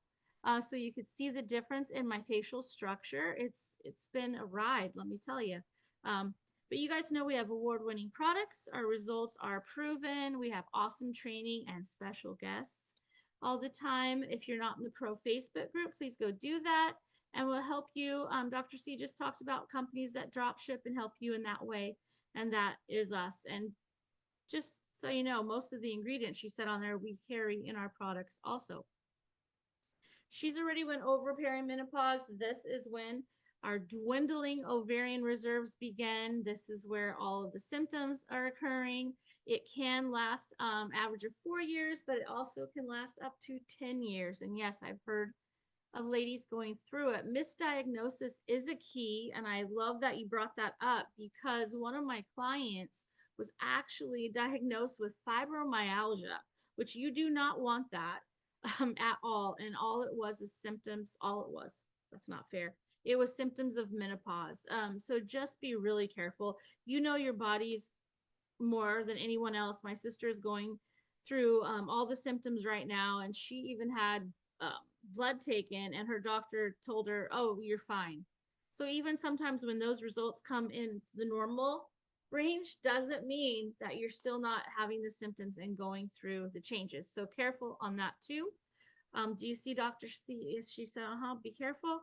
so you could see the difference in my facial structure. It's been a ride, let me tell you. But you guys know we have award-winning products. Our results are proven. We have awesome training and special guests all the time. If you're not in the Pro Facebook group, please go do that. And we'll help you. Dr. C just talked about companies that drop ship and help you in that way. And that is us. And just so you know, most of the ingredients she said on there, we carry in our products also. She's already went over perimenopause. This is when our dwindling ovarian reserves begin. This is where all of the symptoms are occurring. It can last average of 4 years, but it also can last up to 10 years. And yes, I've heard of ladies going through it. Misdiagnosis is a key. And I love that you brought that up because one of my clients was actually diagnosed with fibromyalgia, which you do not want that at all. And all it was is symptoms. All it was. That's not fair. It was symptoms of menopause. So just be really careful. You know your body's more than anyone else. My sister is going through all the symptoms right now, and she even had blood taken, and her doctor told her, "Oh, you're fine." So even sometimes when those results come in the normal range, doesn't mean that you're still not having the symptoms and going through the changes. So careful on that too. Do you see Dr. C? She said, be careful.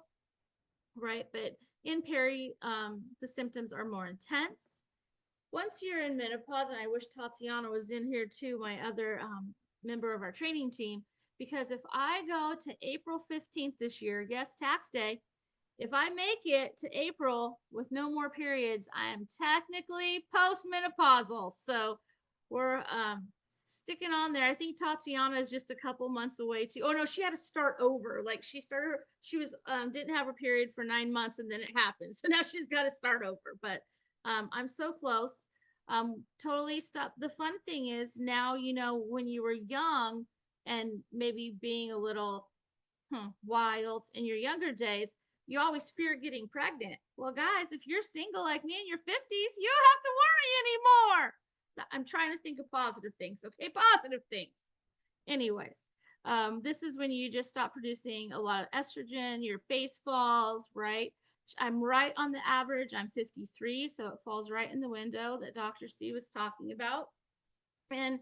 Right. But in peri, the symptoms are more intense. Once you're in menopause, and I wish Tatiana was in here too, my other member of our training team, because if I go to April 15th this year, yes, tax day, if I make it to April with no more periods, I am technically postmenopausal. So we're sticking on there. I think Tatiana is just a couple months away too. Oh no, she had to start over. Like she was didn't have her period for 9 months and then it happened. So now she's got to start over. But I'm so close. Totally stop. The fun thing is now, you know, when you were young and maybe being a little wild in your younger days, you always fear getting pregnant. Well, guys, if you're single like me in your 50s, you don't have to worry anymore. I'm trying to think of positive things. Okay, positive things. Anyways, this is when you just stop producing a lot of estrogen, your face falls, right? I'm right on the average. I'm 53, so it falls right in the window that Dr. C was talking about. And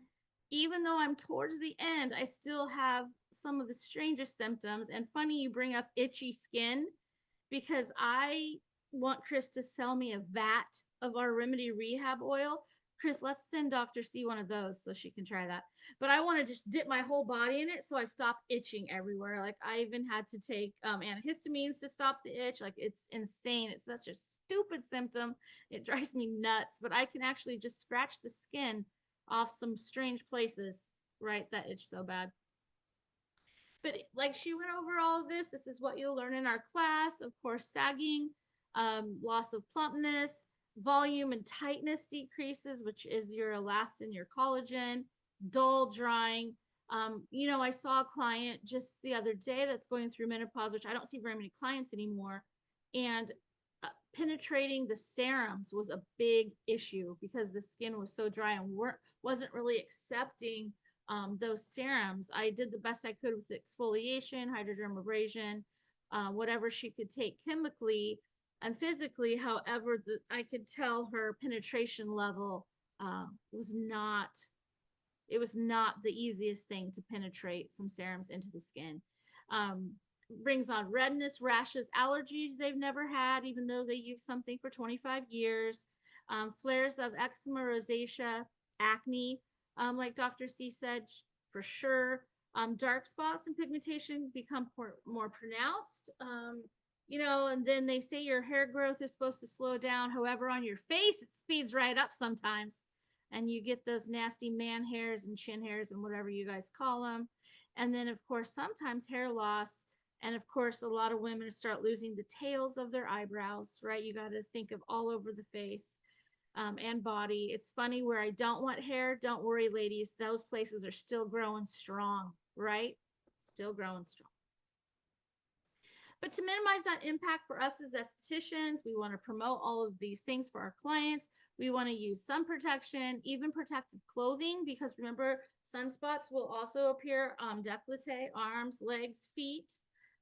even though I'm towards the end, I still have some of the strangest symptoms. And funny you bring up itchy skin because I want Chris to sell me a vat of our Remedy Rehab oil. Chris, let's send Dr. C one of those so she can try that. But I want to just dip my whole body in it so I stop itching everywhere. Like I even had to take antihistamines to stop the itch. Like it's insane. It's such a stupid symptom. It drives me nuts. But I can actually just scratch the skin off some strange places, right? That itch so bad. But like she went over all of this. This is what you'll learn in our class. Of course, sagging, loss of plumpness, volume and tightness decreases, which is your elastin, your collagen, dull drying. You know, I saw a client just the other day that's going through menopause, which I don't see very many clients anymore. And penetrating the serums was a big issue because the skin was so dry and wasn't really accepting those serums. I did the best I could with exfoliation, hydrodermabrasion, whatever she could take chemically and physically. However, I could tell her penetration level was not the easiest thing to penetrate some serums into the skin. Brings on redness, rashes, allergies they've never had, even though they use something for 25 years. Flares of eczema, rosacea, acne, like Dr. C said, for sure. Dark spots and pigmentation become more pronounced. You know, and then they say your hair growth is supposed to slow down. However, on your face, it speeds right up sometimes. and you get those nasty man hairs and chin hairs and whatever you guys call them. And then, of course, sometimes hair loss. And of course, a lot of women start losing the tails of their eyebrows, right? You got to think of all over the face and body. It's funny, where I don't want hair, don't worry, ladies. Those places are still growing strong, right? Still growing strong. But to minimize that impact for us as estheticians, we want to promote all of these things for our clients. We want to use sun protection, even protective clothing, because remember, sunspots will also appear on décolleté, arms, legs, feet.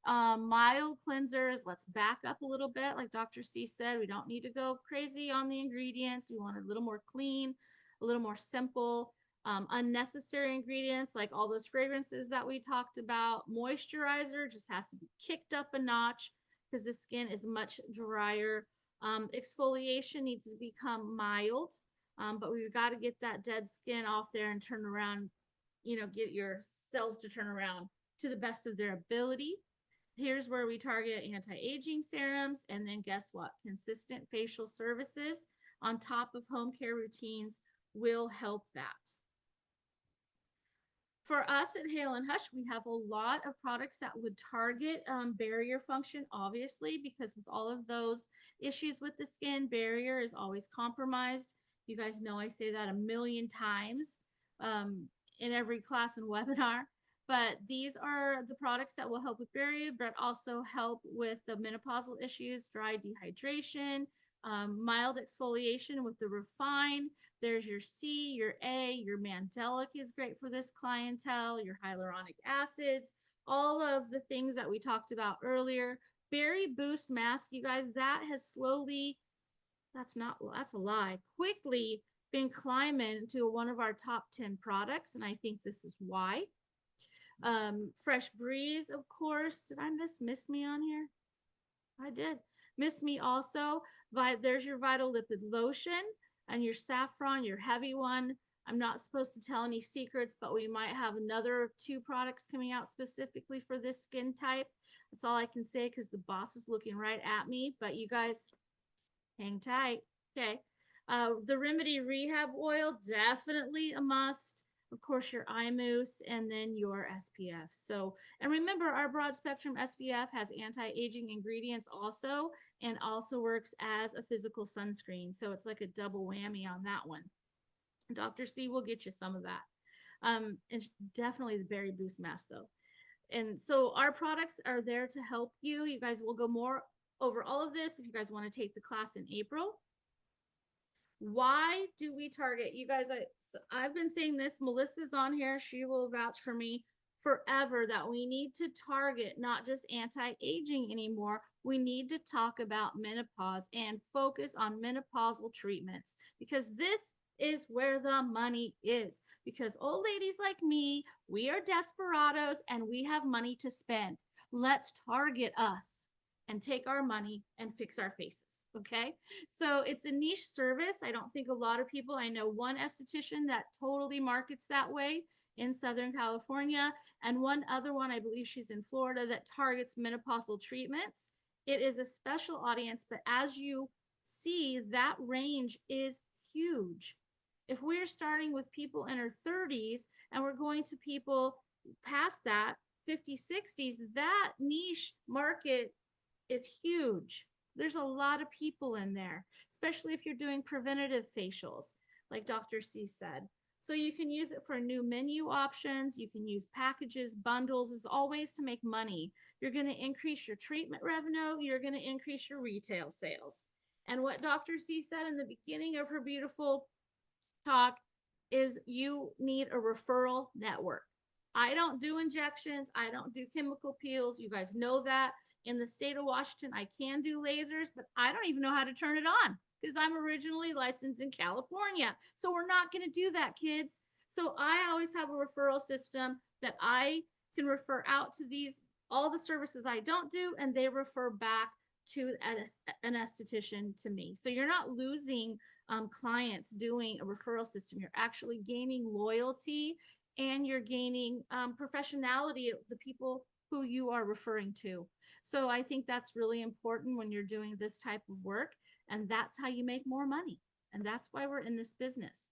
Mild cleansers. Let's back up a little bit. Like Dr. C said, we don't need to go crazy on the ingredients. We want a little more clean, a little more simple. Unnecessary ingredients like all those fragrances that we talked about. Moisturizer just has to be kicked up a notch because the skin is much drier. Exfoliation needs to become mild, but we've got to get that dead skin off there and turn around, get your cells to turn around to the best of their ability. Here's where we target anti-aging serums, and then guess what? Consistent facial services on top of home care routines will help that. For us at Hale and Hush, we have a lot of products that would target barrier function, obviously, because with all of those issues with the skin, barrier is always compromised. You guys know I say that a million times in every class and webinar. But these are the products that will help with barrier, but also help with the menopausal issues, dry dehydration, mild exfoliation with the Refine. There's your C, your A, your Mandelic is great for this clientele, your hyaluronic acids, all of the things that we talked about earlier. Berry Boost Mask, you guys, that has slowly, that's a lie, quickly been climbing to one of our top 10 products, and I think this is why. Fresh Breeze, of course. Did I miss me on here? I did. Miss Me also. There's your Vital Lipid Lotion and your Saffron, your heavy one. I'm not supposed to tell any secrets, but we might have another 2 products coming out specifically for this skin type. That's all I can say because the boss is looking right at me, but you guys hang tight. Okay. The Remedy Rehab Oil, definitely a must. Of course, your eye mousse, and then your SPF. So, and remember, our broad spectrum SPF has anti-aging ingredients also, and also works as a physical sunscreen. So it's like a double whammy on that one. Dr. C will get you some of that. And definitely the Berry Boost Mask though. And so our products are there to help you. You guys will go more over all of this if you guys want to take the class in April. Why do we target you guys? I've been saying this, Melissa's on here, she will vouch for me forever, that we need to target not just anti-aging anymore. We need to talk about menopause and focus on menopausal treatments, because this is where the money is. Because old ladies like me, we are desperados and we have money to spend. Let's target us and take our money and fix our faces. Okay. So it's a niche service. I don't think a lot of people, I know one esthetician that totally markets that way in Southern California, and one other one, I believe she's in Florida, that targets menopausal treatments. It is a special audience, but as you see, that range is huge. If we're starting with people in their 30s and we're going to people past that, 50s, 60s, that niche market is huge. There's a lot of people in there, especially if you're doing preventative facials, like Dr. C said. So you can use it for new menu options. You can use packages, bundles, as always to make money. You're going to increase your treatment revenue. You're going to increase your retail sales. And what Dr. C said in the beginning of her beautiful talk is you need a referral network. I don't do injections. I don't do chemical peels. You guys know that. In the state of Washington, I can do lasers, but I don't even know how to turn it on because I'm originally licensed in California. So we're not going to do that, kids. So I always have a referral system that I can refer out to all the services I don't do, and they refer back to an esthetician to me. So you're not losing clients doing a referral system. You're actually gaining loyalty, and you're gaining professionality of the people who you are referring to. So I think that's really important when you're doing this type of work, and that's how you make more money. And that's why we're in this business.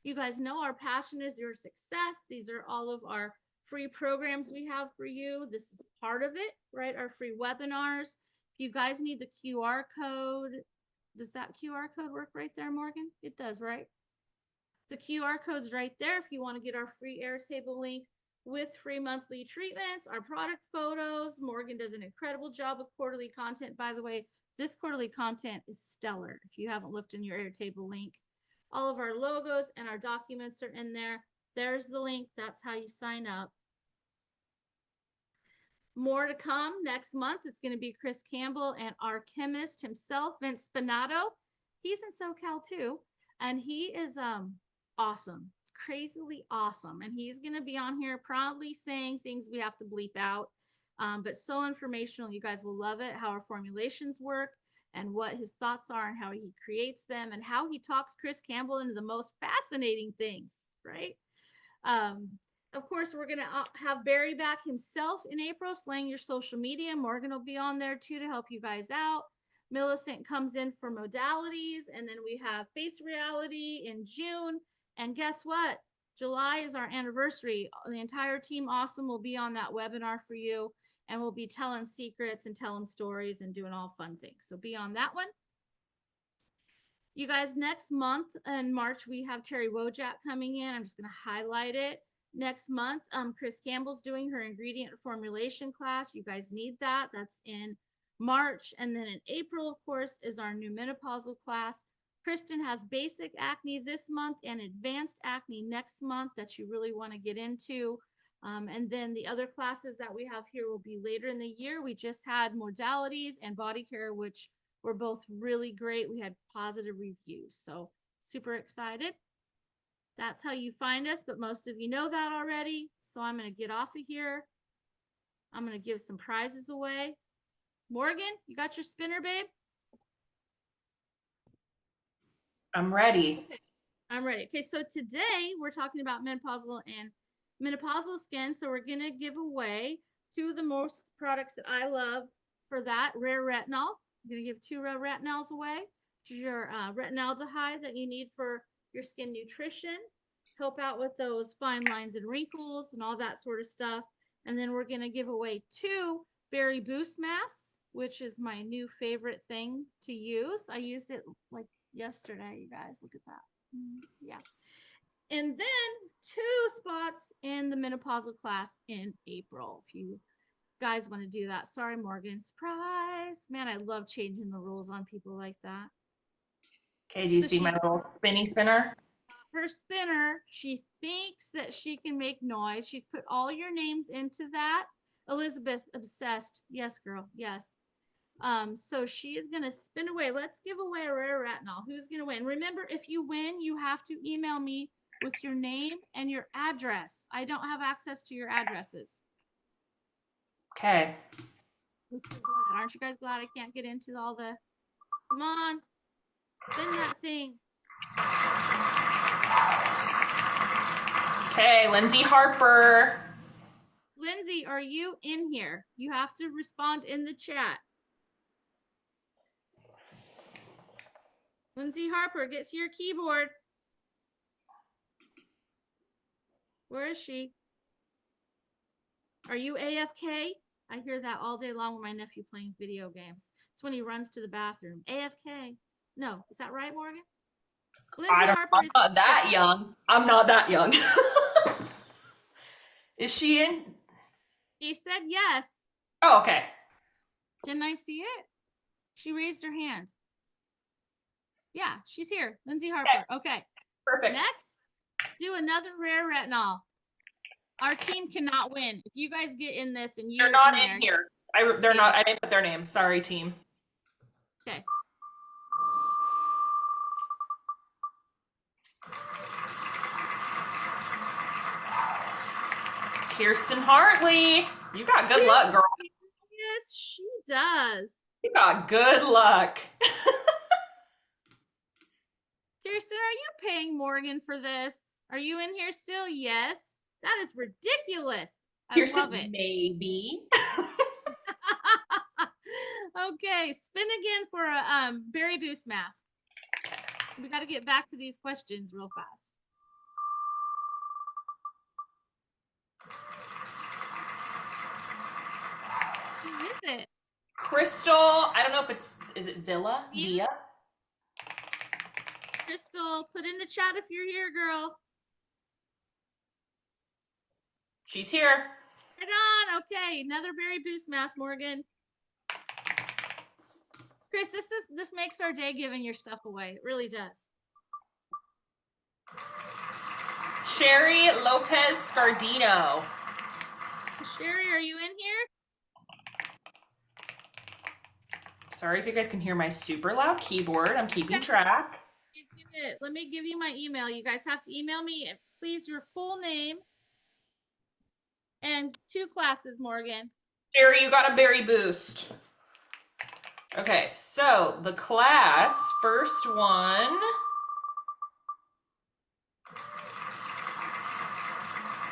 You guys know our passion is your success. These are all of our free programs we have for you. This is part of it, right? Our free webinars. If you guys need the QR code, does that QR code work right there, Morgan? It does, right? The QR code's right there if you want to get our free Airtable link with free monthly treatments, our product photos. Morgan does an incredible job with quarterly content. By the way, this quarterly content is stellar. If you haven't looked in your Airtable link, all of our logos and our documents are in there. There's the link. That's how you sign up. More to come next month. It's going to be Chris Campbell and our chemist himself, Vince Spinato. He's in SoCal too, and he is awesome, crazily awesome. And he's going to be on here proudly saying things we have to bleep out, but so informational. You guys will love it, how our formulations work and what his thoughts are and how he creates them and how he talks Chris Campbell into the most fascinating things, right? Of course, we're going to have Barry back himself in April, slaying your social media. Morgan will be on there too to help you guys out. Millicent comes in for modalities, and then we have Face Reality in June. And guess what? July is our anniversary. The entire team Awesome will be on that webinar for you, and we'll be telling secrets and telling stories and doing all fun things. So be on that one. You guys, next month in March, we have Terry Wojak coming in. I'm just going to highlight it. Next month, Chris Campbell's doing her ingredient formulation class. You guys need that. That's in March. And then in April, of course, is our new menopausal class. Kristen has basic acne this month and advanced acne next month that you really want to get into. And then the other classes that we have here will be later in the year. We just had modalities and body care, which were both really great. We had positive reviews. So super excited. That's how you find us, but most of you know that already. So I'm going to get off of here. I'm going to give some prizes away. Morgan, you got your spinner, babe?
I'm ready.
Okay, I'm ready. Okay, so today we're talking about menopausal and menopausal skin. So we're going to give away two of the most products that I love for that, Rare Retinol. I'm going to give 2 Rare Retinols away, which is your retinaldehyde that you need for your skin nutrition, help out with those fine lines and wrinkles and all that sort of stuff. And then we're going to give away 2 Berry Boost masks, which is my new favorite thing to use. I used it like yesterday, you guys. Look at that. Yeah. And then 2 spots in the menopausal class in April, if you guys want to do that. Sorry, Morgan. Surprise. Man, I love changing the rules on people like that.
Okay, do you
So
see my
she's
little spinny spinner?
her spinner. She thinks that she can make noise. She's put all your names into that. Elizabeth, obsessed. Yes, girl. Yes. So she is going to spin away. Let's give away a Rare Retinol. Who's going to win? Remember, if you win, you have to email me with your name and your address. I don't have access to your addresses.
Okay.
Aren't you guys glad I can't get into all the, come on, spin that thing.
Okay, Lindsay Harper.
Lindsay, are you in here? You have to respond in the chat. Lindsay Harper, get to your keyboard. Where is she? Are you AFK? I hear that all day long with my nephew playing video games. It's when he runs to the bathroom. AFK. No, is that right, Morgan? Lindsay
I'm
Harper
not that young. I'm not that young. Is she in?
She said yes.
Oh, okay.
Didn't I see it? She raised her hand. Yeah, she's here. Lindsay Harper. Okay.
Perfect.
Next, do another Rare Retinol. Our team cannot win. If you guys get in this and you're
They're not
in there,
in here. They're not. I didn't put their names. Sorry, team.
okay.
Kirsten Hartley. You got good luck, girl.
Yes, she does.
You got good luck.
Kirsten, are you paying Morgan for this? Are you in here still? Yes. That is ridiculous. I
Kirsten,
love it.
maybe.
Okay, spin again for a Berry Boost mask. We got to get back to these questions real fast. Who is it?
Crystal, I don't know if is it Villa?
Via?
Via?
Crystal, put in the chat if you're here, girl.
She's here.
Right on. Okay, another berry boost mask, Morgan. Chris, this makes our day giving your stuff away. It really does.
Sherry Lopez Scardino.
Sherry, are you in here?
Sorry if you guys can hear my super loud keyboard. I'm keeping track.
Let me give you my email. You guys have to email me, please, your full name and 2 classes, Morgan.
Sherry, you got a berry boost. Okay, so the class, first one.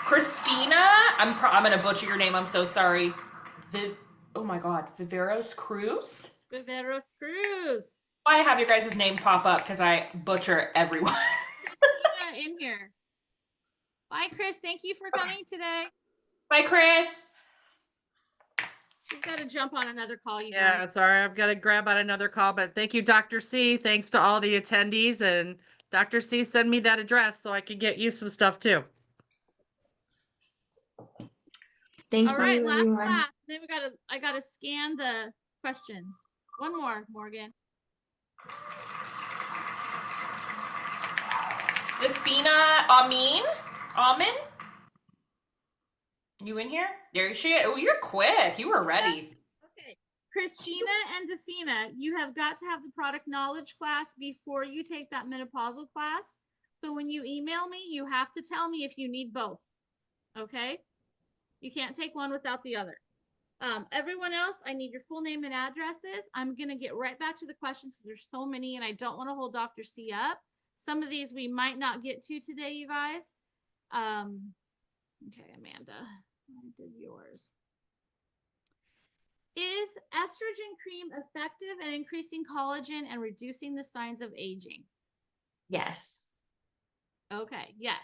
Christina, I'm gonna butcher your name. I'm so sorry. Oh my God, Viveros Cruz.
Viveros Cruz.
I have your guys' name pop up because I butcher everyone.
Christina in here. Bye, Chris. Thank you for coming today.
Bye, Chris.
She's got to jump on another call, you
Yeah,
guys.
sorry, I've got to grab on another call, but thank you, Dr. C. Thanks to all the attendees, and Dr. C, send me that address so I can get you some stuff too.
Thank
All
you,
right, last
everyone.
class. Then I gotta scan the questions. One more, Morgan.
Defina Amin? You in here? There she is. Oh, you're quick. You were ready.
Okay. Christina and Defina, you have got to have the product knowledge class before you take that menopausal class. So when you email me, you have to tell me if you need both. Okay? You can't take one without the other. Everyone else, I need your full name and addresses. I'm going to get right back to the questions because there's so many and I don't want to hold Dr. C up. Some of these we might not get to today, you guys. Okay, Amanda, I did yours. Is estrogen cream effective at increasing collagen and reducing the signs of aging?
Yes.
Okay, yes.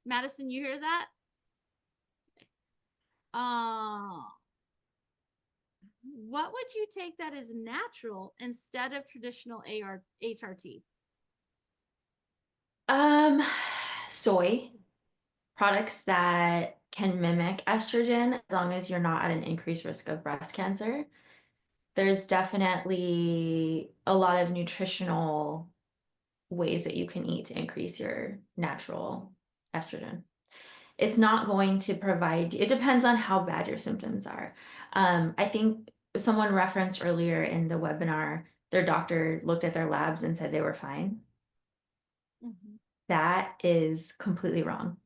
Madison, you hear that? What would you take that is natural instead of traditional HRT?
Soy products that can mimic estrogen as long as you're not at an increased risk of breast cancer. There's definitely a lot of nutritional ways that you can eat to increase your natural estrogen. It's not going to provide, it depends on how bad your symptoms are. I think someone referenced earlier in the webinar, their doctor looked at their labs and said they were fine. That is completely wrong.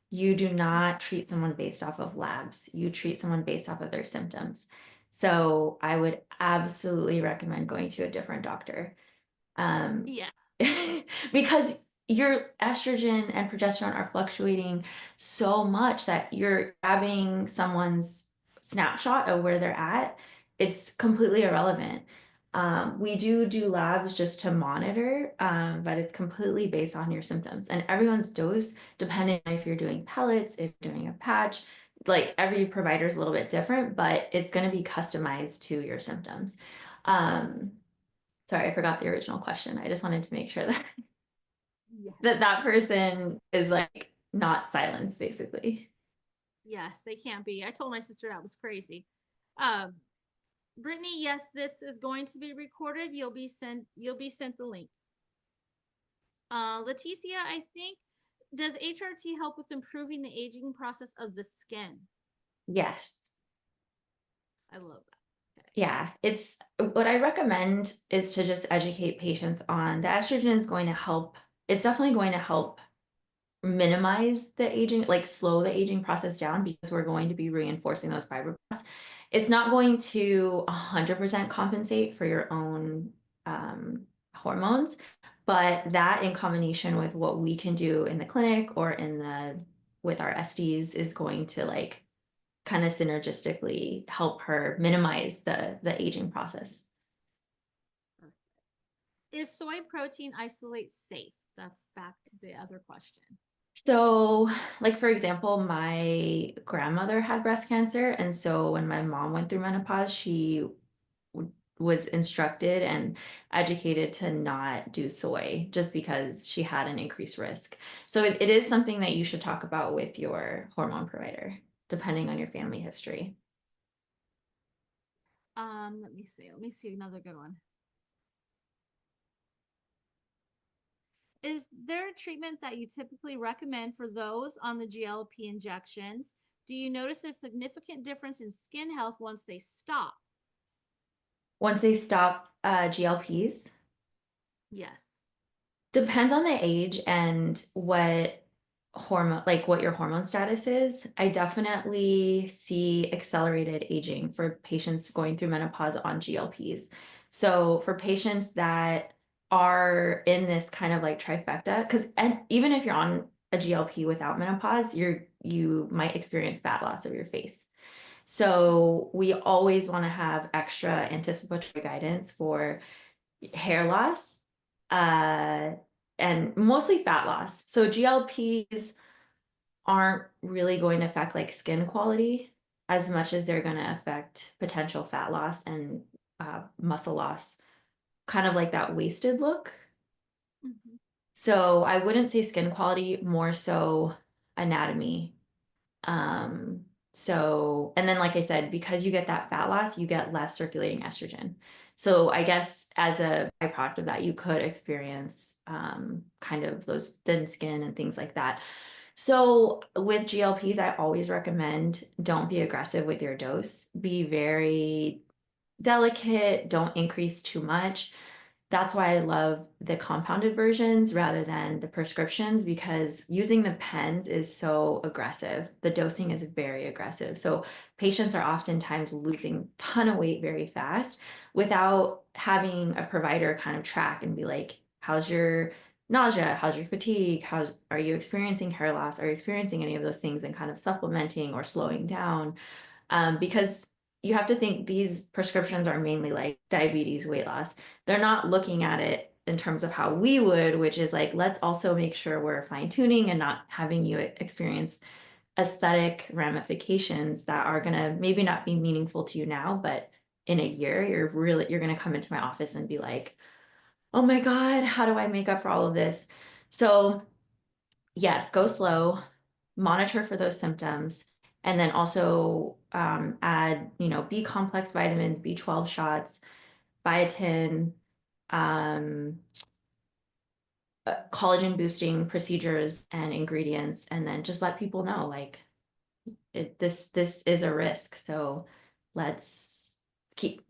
You do not treat someone based off of labs. You treat someone based off of their symptoms. So I would absolutely recommend going to a different doctor.
Yeah.
Because your estrogen and progesterone are fluctuating so much that you're grabbing someone's snapshot of where they're at. It's completely irrelevant. We do labs just to monitor, but it's completely based on your symptoms and everyone's dose, depending on if you're doing pellets, if you're doing a patch, like every provider is a little bit different, but it's going to be customized to your symptoms. Sorry, I forgot the original question. I just wanted to make sure that that person is like not silenced, basically.
Yes, they can't be. I told my sister that was crazy. Brittany, yes, this is going to be recorded. You'll be sent the link. Leticia, I think, does HRT help with improving the aging process of the skin?
Yes.
I love that. Okay.
Yeah, it's what I recommend is to just educate patients on the estrogen is going to help. It's definitely going to help minimize the aging, like slow the aging process down because we're going to be reinforcing those fibroblasts. It's not going to 100% compensate for your own hormones, but that in combination with what we can do in the clinic or with our SDs is going to like kind of synergistically help her minimize the aging process.
Is soy protein isolate safe? That's back to the other question.
So, like for example, my grandmother had breast cancer, and so when my mom went through menopause, she was instructed and educated to not do soy just because she had an increased risk. So it is something that you should talk about with your hormone provider, depending on your family history.
Let me see. Let me see another good one. Is there a treatment that you typically recommend for those on the GLP injections? Do you notice a significant difference in skin health once they stop?
Once they stop GLPs,
Yes.
depends on the age and what hormone, like what your hormone status is. I definitely see accelerated aging for patients going through menopause on GLPs. So for patients that are in this kind of like trifecta, because and even if you're on a GLP without menopause, you might experience fat loss of your face. So we always want to have extra anticipatory guidance for hair loss, uh, and mostly fat loss. So GLPs aren't really going to affect like skin quality as much as they're going to affect potential fat loss and muscle loss, kind of like that wasted look.
Mhm.
So I wouldn't say skin quality, more so anatomy. So, and then like I said, because you get that fat loss, you get less circulating estrogen. So I guess as a byproduct of that, you could experience kind of those thin skin and things like that. So with GLPs, I always recommend don't be aggressive with your dose. Be very delicate, don't increase too much. That's why I love the compounded versions rather than the prescriptions, because using the pens is so aggressive. The dosing is very aggressive. So patients are oftentimes losing a ton of weight very fast without having a provider kind of track and be like, how's your nausea? How's your fatigue? Are you experiencing hair loss? Are you experiencing any of those things, and kind of supplementing or slowing down? Because you have to think these prescriptions are mainly like diabetes, weight loss. They're not looking at it in terms of how we would, which is like, let's also make sure we're fine tuning and not having you experience aesthetic ramifications that are going to maybe not be meaningful to you now, but in a year, you're going to come into my office and be like, oh my God, how do I make up for all of this? So yes, go slow, monitor for those symptoms, and then also add, B complex vitamins, B12 shots, biotin, um, collagen boosting procedures and ingredients, and then just let people know like this is a risk. So let's keep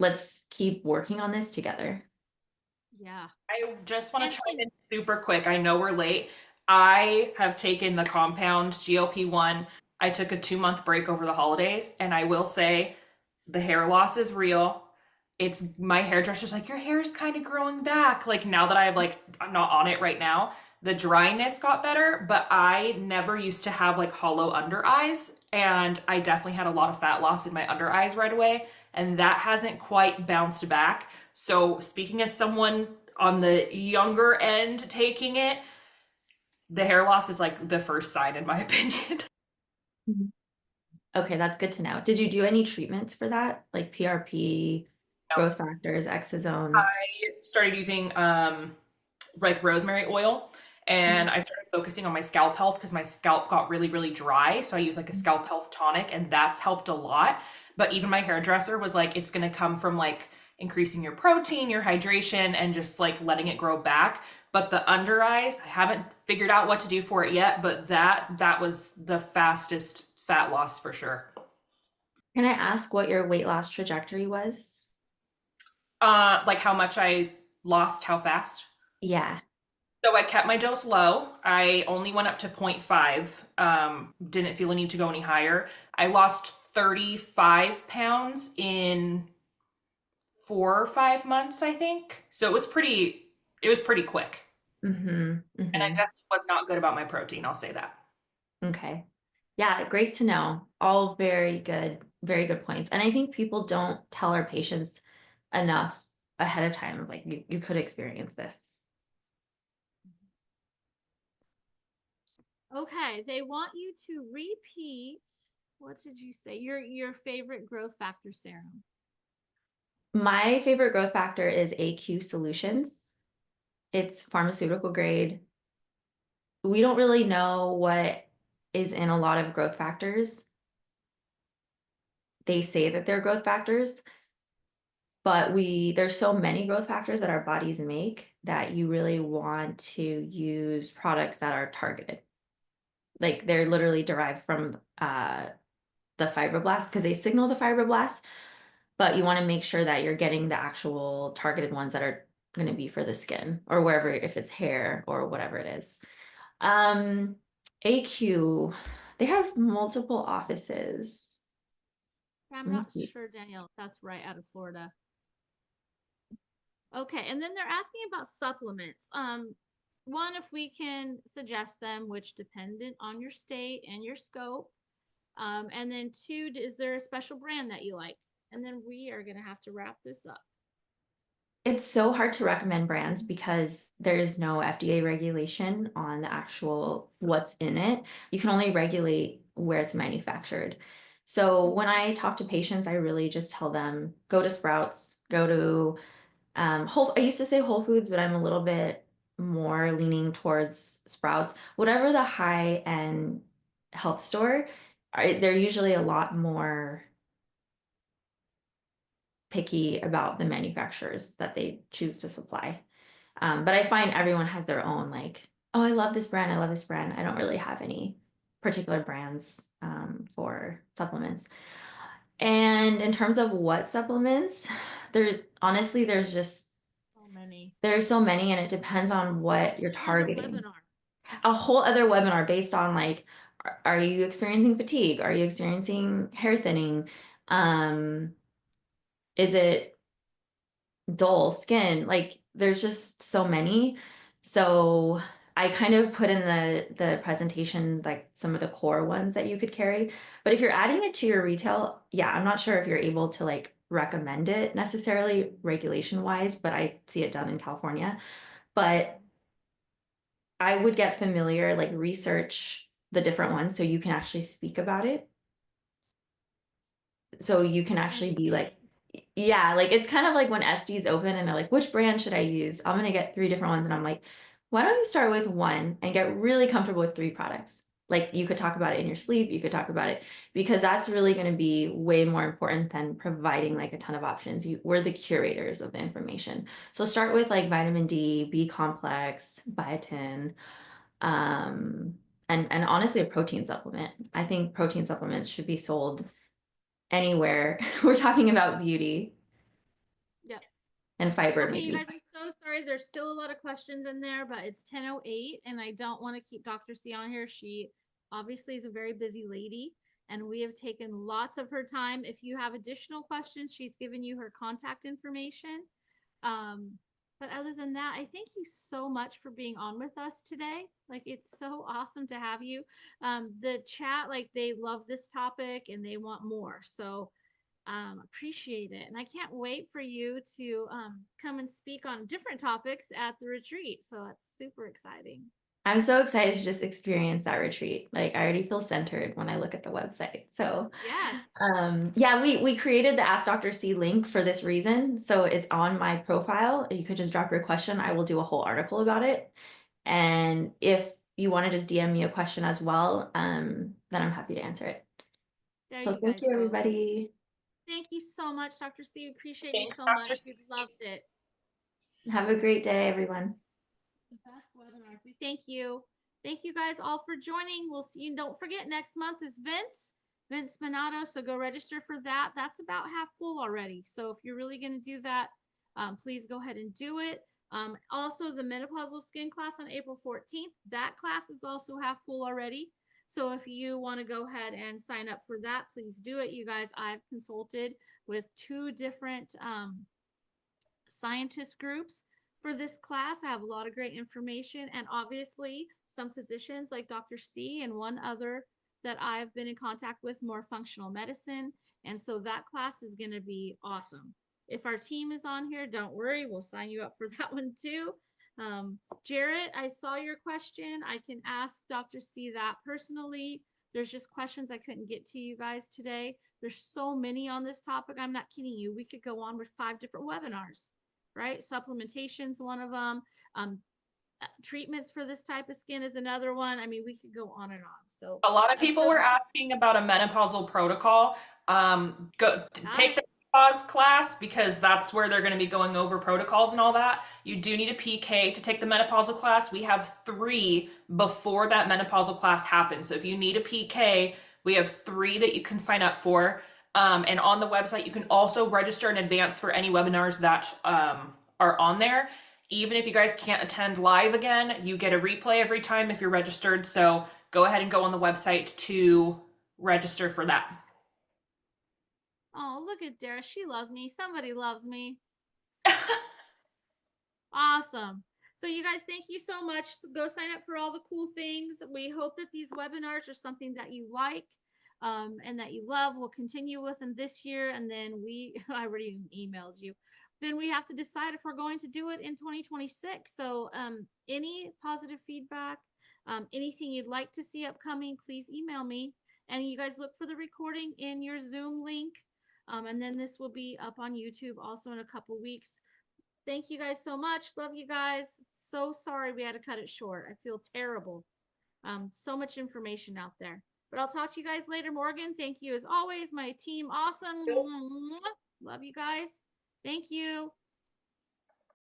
working on this together.
Yeah.
I just want
And,
to chime
and
in super quick. I know we're late. I have taken the compound GLP-1. I took a 2-month break over the holidays, and I will say the hair loss is real. It's my hairdresser's like, your hair is kind of growing back. Like now that I'm not on it right now, the dryness got better, but I never used to have like hollow under eyes. And I definitely had a lot of fat loss in my under eyes right away. And that hasn't quite bounced back. So speaking as someone on the younger end taking it, the hair loss is like the first sign in my opinion.
Okay, that's good to know. Did you do any treatments for that, like PRP,
No.
growth factors, exosomes?
I started using like rosemary oil, and I started focusing on my scalp health because my scalp got really, really dry. So I use like a scalp health tonic, and that's helped a lot. But even my hairdresser was like, it's going to come from like increasing your protein, your hydration, and just like letting it grow back. But the under eyes, I haven't figured out what to do for it yet, but that was the fastest fat loss for sure.
Can I ask what your weight loss trajectory was?
Like how much I lost, how fast?
Yeah.
So I kept my dose low. I only went up to 0.5. Didn't feel a need to go any higher. I lost 35 pounds in 4 or 5 months, I think. So it was pretty quick.
Mm-hmm.
And I definitely was not good about my protein, I'll say that.
Okay. Yeah, great to know. All very good points. And I think people don't tell our patients enough ahead of time of like you could experience this.
Okay, they want you to repeat. What did you say? Your favorite growth factor serum.
My favorite growth factor is AQ Solutions. It's pharmaceutical grade. We don't really know what is in a lot of growth factors. They say that they're growth factors, but there's so many growth factors that our bodies make that you really want to use products that are targeted. Like they're literally derived from the fibroblasts because they signal the fibroblasts, but you want to make sure that you're getting the actual targeted ones that are going to be for the skin or wherever, if it's hair or whatever it is. AQ, they have multiple offices.
I'm
Let me
not
see.
sure, Danielle, if that's right out of Florida. Okay, and then they're asking about supplements. One, if we can suggest them, which dependent on your state and your scope. And then two, is there a special brand that you like? And then we are gonna have to wrap this up.
It's so hard to recommend brands because there is no FDA regulation on the actual what's in it. You can only regulate where it's manufactured. So when I talk to patients, I really just tell them, go to Sprouts, go to I used to say Whole Foods, but I'm a little bit more leaning towards Sprouts. Whatever the high end health store, they're usually a lot more picky about the manufacturers that they choose to supply. But I find everyone has their own, like, oh, I love this brand. I love this brand. I don't really have any particular brands for supplements. And in terms of what supplements, honestly, there's
So many.
so many, and it depends on what you're
Whole other
targeting.
webinar.
A whole other webinar based on like, are you experiencing fatigue? Are you experiencing hair thinning? Is it dull skin? Like there's just so many. So I kind of put in the presentation like some of the core ones that you could carry. But if you're adding it to your retail, yeah, I'm not sure if you're able to like recommend it necessarily regulation wise, but I see it done in California. But I would get familiar, like research the different ones so you can actually speak about it. So you can actually be like, yeah, like it's kind of like when SD's open and they're like, which brand should I use? I'm gonna get 3 different ones. And I'm like, why don't you start with one and get really comfortable with 3 products? Like you could talk about it in your sleep, you could talk about it because that's really going to be way more important than providing like a ton of options. We're the curators of the information. So start with like vitamin D, B complex, biotin, and honestly a protein supplement. I think protein supplements should be sold anywhere. We're talking about beauty.
Yep.
And fiber,
Okay, you
maybe.
guys, I'm so sorry. There's still a lot of questions in there, but it's 10:08 and I don't want to keep Dr. C on here. She obviously is a very busy lady and we have taken lots of her time. If you have additional questions, she's given you her contact information. But other than that, I thank you so much for being on with us today. Like, it's so awesome to have you. The chat, like, they love this topic and they want more. So, appreciate it. And I can't wait for you to come and speak on different topics at the retreat. So that's super exciting.
I'm so excited to just experience that retreat. Like I already feel centered when I look at the website. So
Yes.
yeah, we created the Ask Dr. C link for this reason. So it's on my profile. You could just drop your question. I will do a whole article about it. And if you want to just DM me a question as well, then I'm happy to answer it.
There
So
you
thank
guys
you,
go.
everybody.
Thank you so much, Dr. C. We appreciate
Thanks,
you so
Dr.
much.
C.
We loved it.
Have a great day, everyone.
The best webinars. We thank you. Thank you guys all for joining. We'll see you. Don't forget, next month is Vince Minato. So go register for that. That's about half full already. So if you're really going to do that, please go ahead and do it. Also, the menopausal skin class on April 14th, that class is also half full already. So if you want to go ahead and sign up for that, please do it. You guys, I've consulted with 2 different scientist groups for this class. I have a lot of great information and obviously some physicians like Dr. C and one other that I've been in contact with, more functional medicine. And so that class is going to be awesome. If our team is on here, don't worry, we'll sign you up for that one too. Jarrett, I saw your question. I can ask Dr. C that personally. There's just questions I couldn't get to you guys today. There's so many on this topic. I'm not kidding you. We could go on with 5 different webinars, right? Supplementation's one of them. Treatments for this type of skin is another one. I mean, we could go on and on. So
A lot of
I'm
people
so
were asking about a menopausal protocol. Take the
it.
menopause class because that's where they're going to be going over protocols and all that. You do need a PK to take the menopausal class. We have 3 before that menopausal class happens. So if you need a PK, we have 3 that you can sign up for. And on the website, you can also register in advance for any webinars that are on there. Even if you guys can't attend live again, you get a replay every time if you're registered. So go ahead and go on the website to register for that.
Oh, look at Dara. She loves me. Somebody loves me. Awesome. So you guys, thank you so much. Go sign up for all the cool things. We hope that these webinars are something that you like and that you love. We'll continue with them this year. And then I already emailed you. Then we have to decide if we're going to do it in 2026. So any positive feedback, anything you'd like to see upcoming, please email me. And you guys look for the recording in your Zoom link. And then this will be up on YouTube also in a couple weeks. Thank you guys so much. Love you guys. So sorry we had to cut it short. I feel terrible. So much information out there. But I'll talk to you guys later. Morgan, thank you as always. My team, awesome. Love you guys. Thank you.